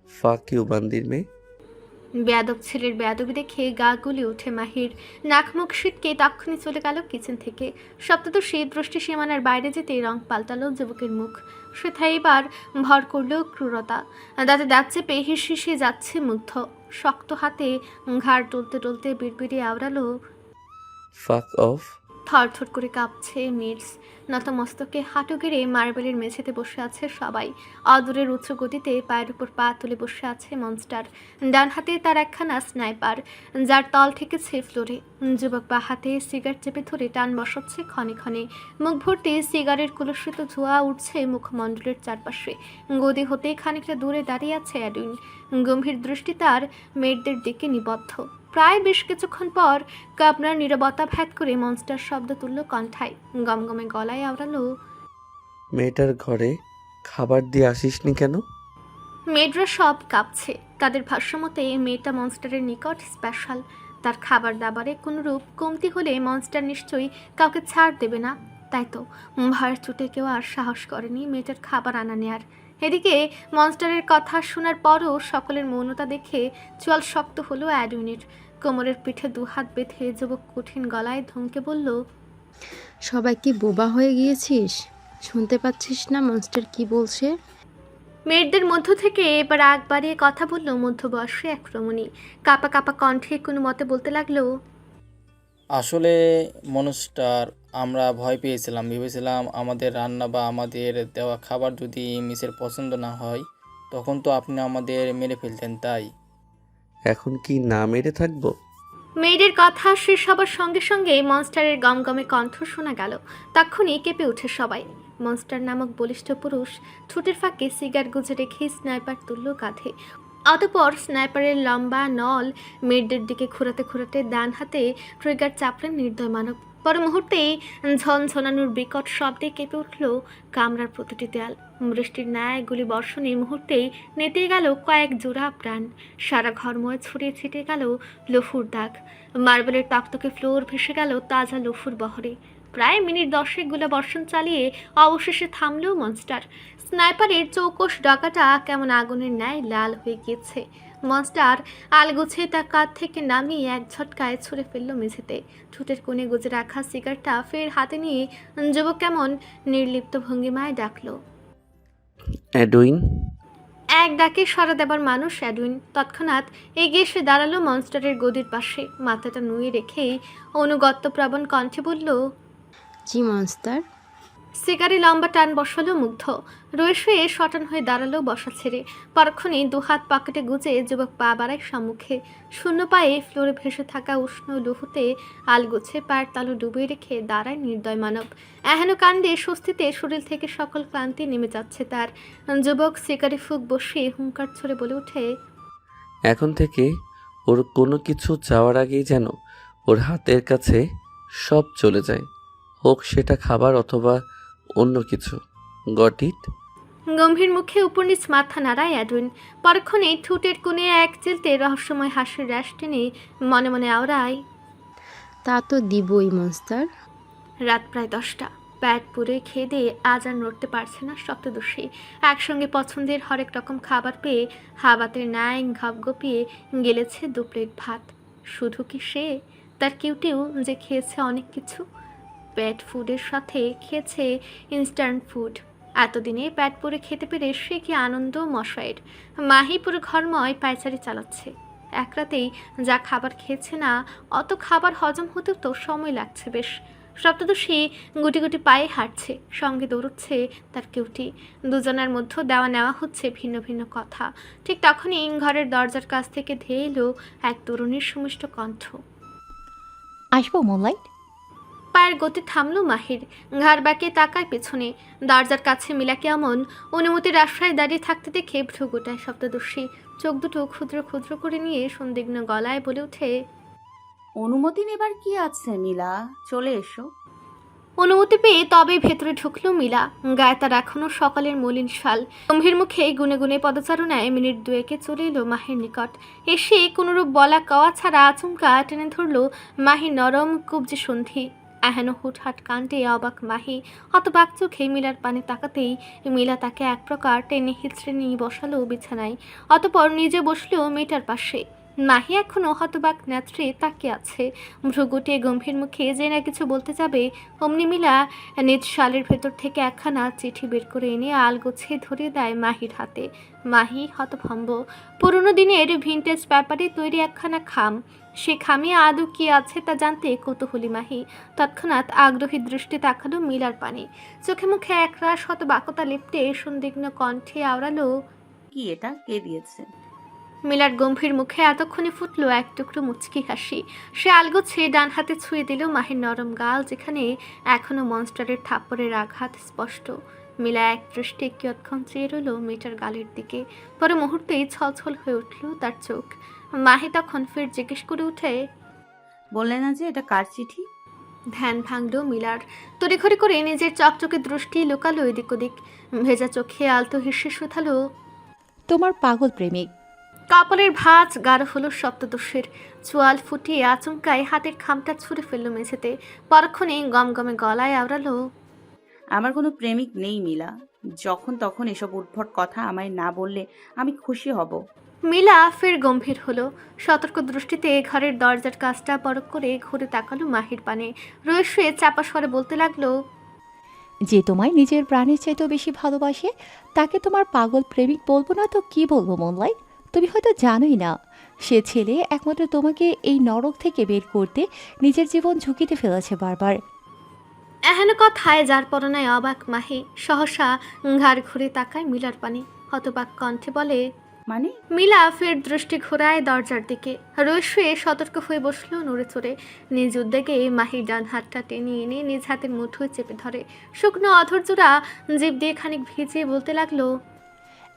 ফাক ইউ বান্দির মেয়ে। বেয়াদব ছেলের বেয়াদবি দেখে গা গুলি ওঠে মাহির। নাক মুখ সিটকে তক্ষুনি চলে গেল কিচেন থেকে। সপ্তদশী দৃষ্টি সীমানার বাইরে যেতেই রং পাল্টালো যুবকের মুখ। সেথায় এবার ভর করলো ক্রূরতা। দাঁতে দাঁত চেপে হিসহিসে যাচ্ছে মুগ্ধ। শক্ত হাতে ঘাড় টলতে টলতে বিড়বিড়িয়ে আওড়ালো, ফাক অফ। থরথর করে কাঁপছে মির্স। নত মস্তকে হাঁটু গেড়ে মার্বেলের মেঝেতে বসে আছে সবাই। অদূরের উচ্চ গতিতে পায়ের উপর পা তুলে বসে আছে মনস্টার। ডান হাতে তার একখানা স্নাইপার, যার তল ঠেকেছে ফ্লোরে। যুবক বা হাতে সিগারেট চেপে ধরে টান বসাচ্ছে ক্ষণে ক্ষণে। মুখ ভর্তি সিগারের কলুষিত ধোঁয়া উঠছে মুখমণ্ডলের চারপাশে। গদি হতে খানিকটা দূরে দাঁড়িয়ে আছে অ্যাডুইন। গম্ভীর দৃষ্টি তার মেয়েদের দিকে নিবদ্ধ। প্রায় বেশ কিছুক্ষণ পর কাবনার নীরবতা ভেদ করে মনস্টার শব্দ তুলল কণ্ঠায়। গমগমে গলায় আওড়ালো, মেয়েটার ঘরে খাবার দিয়ে আসিসনি কেন? মেয়েরা সব কাঁপছে। তাদের ভাষ্যমতে মেয়েটা মনস্টারের নিকট স্পেশাল। তার খাবার দাবারে কোনরূপ কমতি হলে মনস্টার নিশ্চয়ই কাউকে ছাড় দেবে না। তাই তো ভয়ের চোটে কেউ আর সাহস করেনি মেয়েটার খাবার আনা নেয়ার। এদিকে মনস্টারের কথা শোনার পরও সকলের মৌনতা দেখে চোয়াল শক্ত হলো অ্যাডুইনের। কোমরের পিঠে 2 হাত বেঁধে যুবক কঠিন গলায় ধমকে বলল, সবাই কি বোবা হয়ে গিয়েছিস? শুনতে পাচ্ছিস না মনস্টার কি বলছে? মেয়েদের মধ্য থেকে এবার আগ বাড়িয়ে কথা বলল মধ্যবয়সী এক রমণী। কাপা কাপা কণ্ঠে কোনো মতে বলতে লাগলো, আসলে মনস্টার, আমরা ভয় পেয়েছিলাম, ভেবেছিলাম আমাদের রান্না বা আমাদের দেওয়া খাবার যদি মিসের পছন্দ না হয় তখন তো আপনি আমাদের মেরে ফেলতেন, তাই। এখন কি না মেরে থাকবো? মেয়েদের কথা শেষ হবার সঙ্গে সঙ্গে মনস্টারের গমগমে কণ্ঠ শোনা গেল। তক্ষুনি কেঁপে ওঠে সবাই। মনস্টার নামক বলিষ্ঠ পুরুষ ঠোঁটের ফাঁকে সিগার গুজে রেখে স্নাইপার তুলল কাঁধে। অতঃপর স্নাইপারের লম্বা নল মেয়েদের দিকে ঘোরাতে ঘোরাতে ডান হাতে ট্রিগার চাপলেন নির্দয় মানব। পর মুহূর্তেই ঝনঝনানোর বিকট শব্দে কেঁপে উঠল কামরার প্রতিটি দেয়াল। বৃষ্টির ন্যায় গুলি বর্ষণে মুহূর্তেই নেতে গেল কয়েক জোড়া প্রাণ। সারা ঘরময় ছড়িয়ে ছিটিয়ে গেল লফুর দাগ। মার্বেলের তক্তকে ফ্লোর ভেসে গেল তাজা লফুর বহরে। প্রায় মিনিট 10 গোলা বর্ষণ চালিয়ে অবশেষে থামল মনস্টার। স্নাইপারের চৌকস ডাকাটা কেমন আগুনের ন্যায় লাল হয়ে গিয়েছে। মনস্টার আলগোছে তার কাঁধ থেকে নামিয়ে এক ঝটকায় ছুঁড়ে ফেলল মেঝেতে। ঠোঁটের কোণে গুজে রাখা সিগারটা ফের হাতে নিয়ে যুবক কেমন নির্লিপ্ত ভঙ্গিমায় ডাকল, অ্যাডুইন। এক ডাকে সাড়া দেবার মানুষ অ্যাডুইন। তৎক্ষণাৎ এগিয়ে এসে দাঁড়ালো মনস্টারের গদির পাশে। মাথাটা নুয়ে রেখেই অনুগত্যপ্রবণ কণ্ঠে বলল, জি মনস্টার। সিগারে লম্বা টান বসালো মুগ্ধ। রয়ে শুয়ে শটান হয়ে দাঁড়ালো বসা ছেড়ে। পরক্ষণে 2 হাত পকেটে গুজে যুবক পা বাড়ায় সম্মুখে। শূন্য পায়ে ফ্লোরে ভেসে থাকা উষ্ণ লুহুতে আলগোছে পায়ের তালু ডুবিয়ে রেখে দাঁড়ায় নির্দয় মানব। এহেন কাণ্ডে স্বস্তিতে শরীর থেকে সকল ক্লান্তি নেমে যাচ্ছে তার। যুবক সিগারে ফুঁক বসিয়ে হুঙ্কার ছড়ে বলে ওঠে, এখন থেকে ওর কোনো কিছু চাওয়ার আগেই যেন ওর হাতের কাছে সব চলে যায়, হোক সেটা খাবার অথবা অন্য কিছু। Got it? গম্ভীর মুখে উপর নিচ মাথা নাড়ায় অ্যাডুইন। পরক্ষণে ঠোঁটের কোণে এক চিলতে রহস্যময় হাসির র্যাশ টেনে মনে মনে আওড়ায়, তা তো দিবই মনস্টার। রাত প্রায় 10টা। পেট পুরে খেয়ে দিয়ে আজ আর নড়তে পারছে না সপ্তদশী। একসঙ্গে পছন্দের হরেক রকম খাবার পেয়ে হাবাতের ন্যায় ঘাপ গপিয়ে গেলেছে 2 প্লেট ভাত। শুধু কি সে, তার কিউটিও যে খেয়েছে অনেক কিছু। পেট ফুডের সাথে খেয়েছে ইনস্ট্যান্ট ফুড। এতদিনে পেট পুরে খেতে পেরে সে কি আনন্দ মশাইয়ের। মাহি পুরো ঘরময় পায়চারি চালাচ্ছে। এক রাতেই যা খাবার খেয়েছে না, অত খাবার হজম হতেও তো সময় লাগছে বেশ। সপ্তদশী গুটি গুটি পায়ে হাঁটছে, সঙ্গে দৌড়চ্ছে তার কেউটি। দুজনের মধ্যে দেওয়া নেওয়া হচ্ছে ভিন্ন ভিন্ন কথা। ঠিক তখনই ঘরের দরজার কাছ থেকে ধেয়ে এলো এক তরুণীর সুমিষ্ট কণ্ঠ। আসবো মোনলাইট? পায়ের গতি থামলো মাহির। ঘাড় বাঁকিয়ে তাকায় পেছনে। দরজার কাছে মিলা কেমন অনুমতির আশ্রয় দাঁড়িয়ে থাকতে দেখে ভ্রু গোটায় সপ্তদর্শী। চোখ দুটো ক্ষুদ্র ক্ষুদ্র করে নিয়ে সন্দিগ্ন গলায় বলে ওঠে, অনুমতি নেবার কি আছে মিলা, চলে এসো। অনুমতি পেয়ে তবে ভেতরে ঢুকলো মিলা। গায়ে তার এখনো সকালের মলিন শাল। গম্ভীর মুখে গুনে গুনে পদচারণায় মিনিট দুয়েকে চলে এলো মাহির নিকট। এসে কোনরূপ বলা কওয়া ছাড়া আচমকা টেনে ধরলো মাহির নরম কবজি সন্ধি। এহেন হুটহাট কাণ্ডে অবাক মাহি। হতবাক চোখে মিলার পানে তাকাতেই মিলা তাকে এক প্রকার টেনে হিচড়ে নিয়ে বসালো বিছানায়। অতপর নিজে বসলো মেয়েটার পাশে। মাহি এখনো হতবাক নেত্রে তাকিয়ে আছে। ভ্রু গুটিয়ে গম্ভীর মুখে যে না কিছু বলতে যাবে, অমনি মিলা নিজ শালের ভেতর থেকে একখানা চিঠি বের করে এনে আলগোছে ধরিয়ে দেয় মাহির হাতে। মাহি হতভম্ব। পুরনো দিনের ভিনটেজ পেপারে তৈরি একখানা খাম। সে খামে আদৌ কি আছে তা জানতে কৌতূহলী মাহি। তৎক্ষণাৎ আগ্রহী দৃষ্টি তাকালো মিলার পানে। চোখে মুখে একরাশ হতবাকতা লেপ্টে সন্দিগ্ন কণ্ঠে আওড়ালো, কি এটা, কে দিয়েছে? মিলার গম্ভীর মুখে এতক্ষণে ফুটলো এক টুকরো মুচকি হাসি। সে আলগোছে ডান হাতে ছুঁয়ে দিল মাহির নরম গাল, যেখানে এখনো মনস্টারের থাপ্পড়ের আঘাত স্পষ্ট। মিলা এক দৃষ্টি কিয়ৎক্ষণ চেয়ে রইল মেয়েটার গালের দিকে। পরে মুহূর্তেই ছলছল হয়ে উঠল তার চোখ। মাহি তখন ফের জিজ্ঞেস করে উঠে, বললে না যে এটা কার চিঠি? ধ্যান ভাঙল মিলার। তড়িঘড়ি করে নিজের চকচকে দৃষ্টি লুকালো এদিক ওদিক। ভেজা চোখে আলতো হেসে শুধালো, তোমার পাগল প্রেমিক। কপালের ভাঁজ গাঢ় হলো সপ্তদশের। চোয়াল ফুটিয়ে আচমকায় হাতের খামটা ছুঁড়ে ফেললো মেঝেতে। পরক্ষণে গমগমে গলায় আওড়ালো, আমার কোনো প্রেমিক নেই মিলা। যখন তখন এসব উদ্ভট কথা আমায় না বললে আমি খুশি হব। মিলা ফের গম্ভীর হলো। সতর্ক দৃষ্টিতে ঘরের দরজার কাজটা পরখ করে ঘুরে তাকালো মাহির পানে। রয়ে শুয়ে চাপা স্বরে বলতে লাগলো, যে তোমায় নিজের প্রাণের চাইতেও বেশি ভালোবাসে তাকে তোমার পাগল প্রেমিক বলবো না তো কি বলবো মোনলাইট? তুমি হয়তো জানোই না, সে ছেলে একমাত্র তোমাকে এই নরক থেকে বের করতে নিজের জীবন ঝুঁকিতে ফেলেছে বারবার। এহেন কথায় যার পরনায় অবাক মাহি। সহসা ঘাড় ঘুরে তাকায় মিলার পানে। হতবাক কণ্ঠে বলে, মানে? মিলা ফের দৃষ্টি ঘোরায় দরজার দিকে। রয়ে শুয়ে সতর্ক হয়ে বসলো নড়ে চড়ে। নিজ উদ্যোগে মাহির ডান হাতটা টেনে এনে নিজ হাতের মুঠোয় চেপে ধরে। শুকনো অধৈর্যরা জিভ দিয়ে খানিক ভিজিয়ে বলতে লাগলো,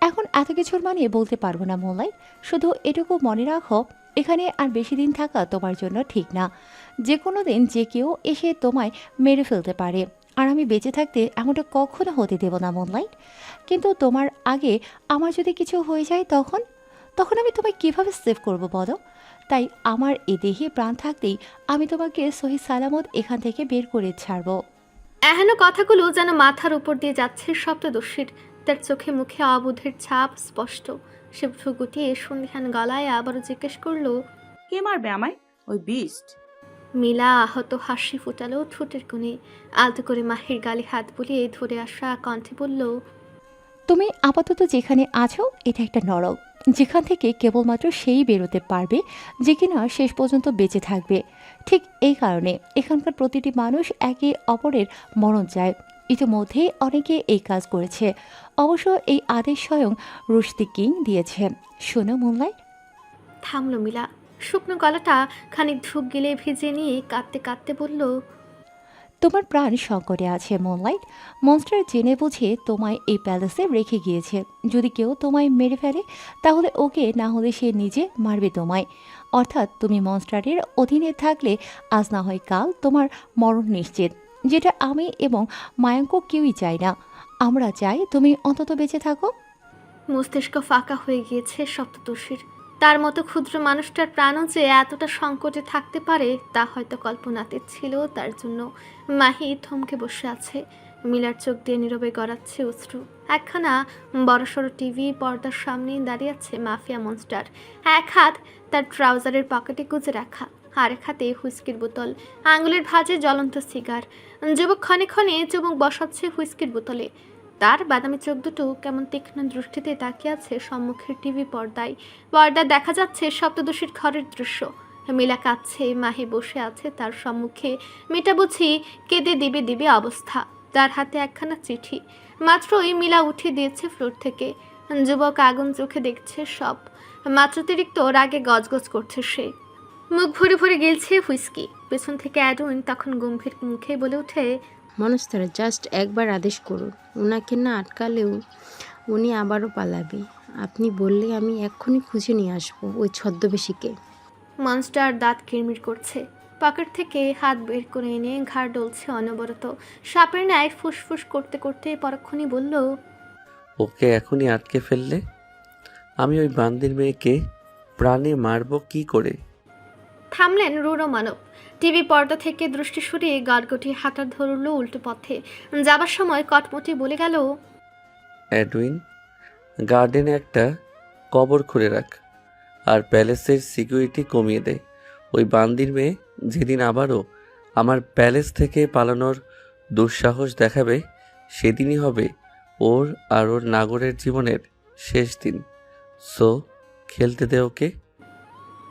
এখন এত কিছুর মানে বলতে পারবো না মোনলাইট, শুধু এটুকু মনে রাখো এখানে আর বেশি দিন থাকা তোমার জন্য ঠিক না। যে কোনো দিন যে কেউ এসে তোমায় মেরে ফেলতে পারে, আর আমি বেঁচে থাকতে এমনটা কখনো হতে দেব না মোনলাইট। কিন্তু তোমার আগে আমার যদি কিছু হয়ে যায় তখন তখন আমি তোমায় কীভাবে সেভ করব বলো? তাই আমার এ দেহে প্রাণ থাকতেই আমি তোমাকে সহি সালামত এখান থেকে বের করে ছাড়বো। এহেন কথাগুলো যেন মাথার উপর দিয়ে যাচ্ছে সপ্তদর্শীর। তার চোখে মুখে অবোধের ছাপ স্পষ্ট। সে ভ্রু গুটিয়ে সন্ধিহান গলায় আবারও জিজ্ঞেস করলো, কে মারবে আমায়? ওই বিস্ট? মিলা আহত হাসি ফুটালো ঠোঁটের কোণে। আলতো করে মাহির গালে হাত বুলিয়ে ধরে আসা কণ্ঠে বলল, তুমি আপাতত যেখানে আছো এটা একটা নরক, যেখান থেকে কেবলমাত্র সেই বেরোতে পারবে যে কিনা শেষ পর্যন্ত বেঁচে থাকবে। ঠিক এই কারণে এখানকার প্রতিটি মানুষ একে অপরের মরণ চায়। ইতিমধ্যেই অনেকে এই কাজ করেছে। অবশ্য এই আদেশ স্বয়ং রুশদি কিং দিয়েছে। শোনো মুনলাইট। থামলো মিলা। শুকনো গলাটা খানিক ধূপ গিলে ভিজে নিয়ে কাঁদতে কাঁদতে বলল, তোমার প্রাণ সংকটে আছে মুনলাইট। মনস্টার জেনে বুঝে তোমায় এই প্যালেসে রেখে গিয়েছে। যদি কেউ তোমায় মেরে ফেলে তাহলে ওকে, না হলে সে নিজে মারবে তোমায়। অর্থাৎ তুমি মনস্টারের অধীনে থাকলে আজ না হয় কাল তোমার মরণ নিশ্চিত, যেটা আমি এবং মায়াঙ্ক কেউই চাই না। আমরা চাই তুমি অন্তত বেঁচে থাকো। মস্তিষ্ক ফাঁকা হয়ে গিয়েছে সপ্তদর্শীর। তার মতো ক্ষুদ্র মানুষটার প্রাণও যে এতটা সংকটে থাকতে পারে তা হয়তো কল্পনাতীত ছিল তার জন্য। মাহি থমকে বসে আছে। মিলার চোখ দিয়ে নীরবে গড়াচ্ছে অশ্রু। একখানা বড়সড় টিভি পর্দার সামনে দাঁড়িয়ে আছে মাফিয়া মনস্টার। এক হাত তার ট্রাউজারের পকেটে গুজে রাখা, আরেক হাতে হুইস্কির বোতল, আঙুলের ভাঁজে জ্বলন্ত সিগার। যুবক ক্ষণে ক্ষণে চুমুক বসাচ্ছে হুইস্কির বোতলে। তার বাদামি চোখ দুটো কেমন তীক্ষ্ণ দৃষ্টিতে তাকিয়ে আছে সম্মুখের টিভি পর্দায়। পর্দায় দেখা যাচ্ছে সপ্তদশীর ঘরের দৃশ্য। মিলা কাঁদছে, মাহি বসে আছে তার সম্মুখে। মেয়েটা বুঝি কেঁদে দিবে দিবে অবস্থা। তার হাতে একখানা চিঠি। মাত্রই মিলা উঠিয়ে দিয়েছে ফ্লোর থেকে। যুবক আগুন চোখে দেখছে সব। মাত্রাতিরিক্ত রাগে গজগজ করছে সে। মুখ ভরে ভরে গেলছে হুইস্কি। পেছন থেকে অ্যাডউইন তখন গম্ভীর মুখে বলে ওঠে, মনস্তার জাস্ট একবার আদেশ করুন, ওনাকে না আটকালেও উনি আবারও পালাবে। আপনি বললে আমি এক্ষুনি খুঁজে নিয়ে আসবো ওই ছদ্মবেশীকে। মনস্টার দাঁত কিরমির করছে। পকেট থেকে হাত বের করে এনে ঘাড় ডলছে অনবরত। সাপের ন্যায় ফুসফুস করতে করতে পরক্ষণই বলল, ওকে এখনই আটকে ফেললে আমি ওই বান্দির মেয়েকে প্রাণে মারবো কি করে? থামলেন রূঢ় মানব। টিভি পর্দা থেকে দৃষ্টি সরিয়ে গড়গটি হাঁটা ধরল উল্টো পথে। যাবার সময় কটমটি বলে গেল, অ্যাডউইন, গার্ডেনে একটা কবর খুঁড়ে রাখ আর প্যালেসের সিকিউরিটি কমিয়ে দে। ওই বান্দির মেয়ে যেদিন আবারও আমার প্যালেস থেকে পালানোর দুঃসাহস দেখাবে, সেদিনই হবে ওর আর ওর নাগরের জীবনের শেষ দিন। সো খেলতে দে ওকে।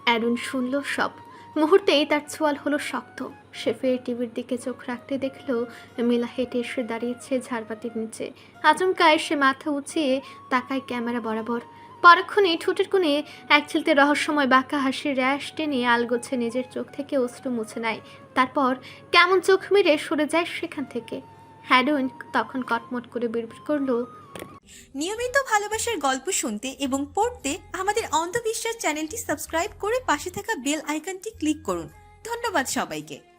অ্যাডুন শুনল সব। মুহূর্তেই তার ছোয়াল হলো শক্ত। সে ফের টিভির দিকে চোখ রাখতে দেখল মিলা হেঁটে এসে দাঁড়িয়েছে ঝাড়বাতির নিচে। আচমকায় সে মাথা উঁচিয়ে তাকায় ক্যামেরা বরাবর। পরক্ষণে ঠোঁটের কোণে এক ছিলতে রহস্যময় বাঁকা হাসির র্যাশ টেনে আলগোছে নিজের চোখ থেকে অশ্রু মুছে নেয়। তারপর কেমন চোখ মেরে সরে যায় সেখান থেকে। অ্যাডুইন তখন কটমট করে বিড়বিড় করল, নিয়মিত ভালোবাসার গল্প শুনতে এবং পড়তে আমাদের অন্ধবিশ্বাস চ্যানেলটি সাবস্ক্রাইব করে পাশে থাকা বেল আইকনটি ক্লিক করুন। ধন্যবাদ সবাইকে।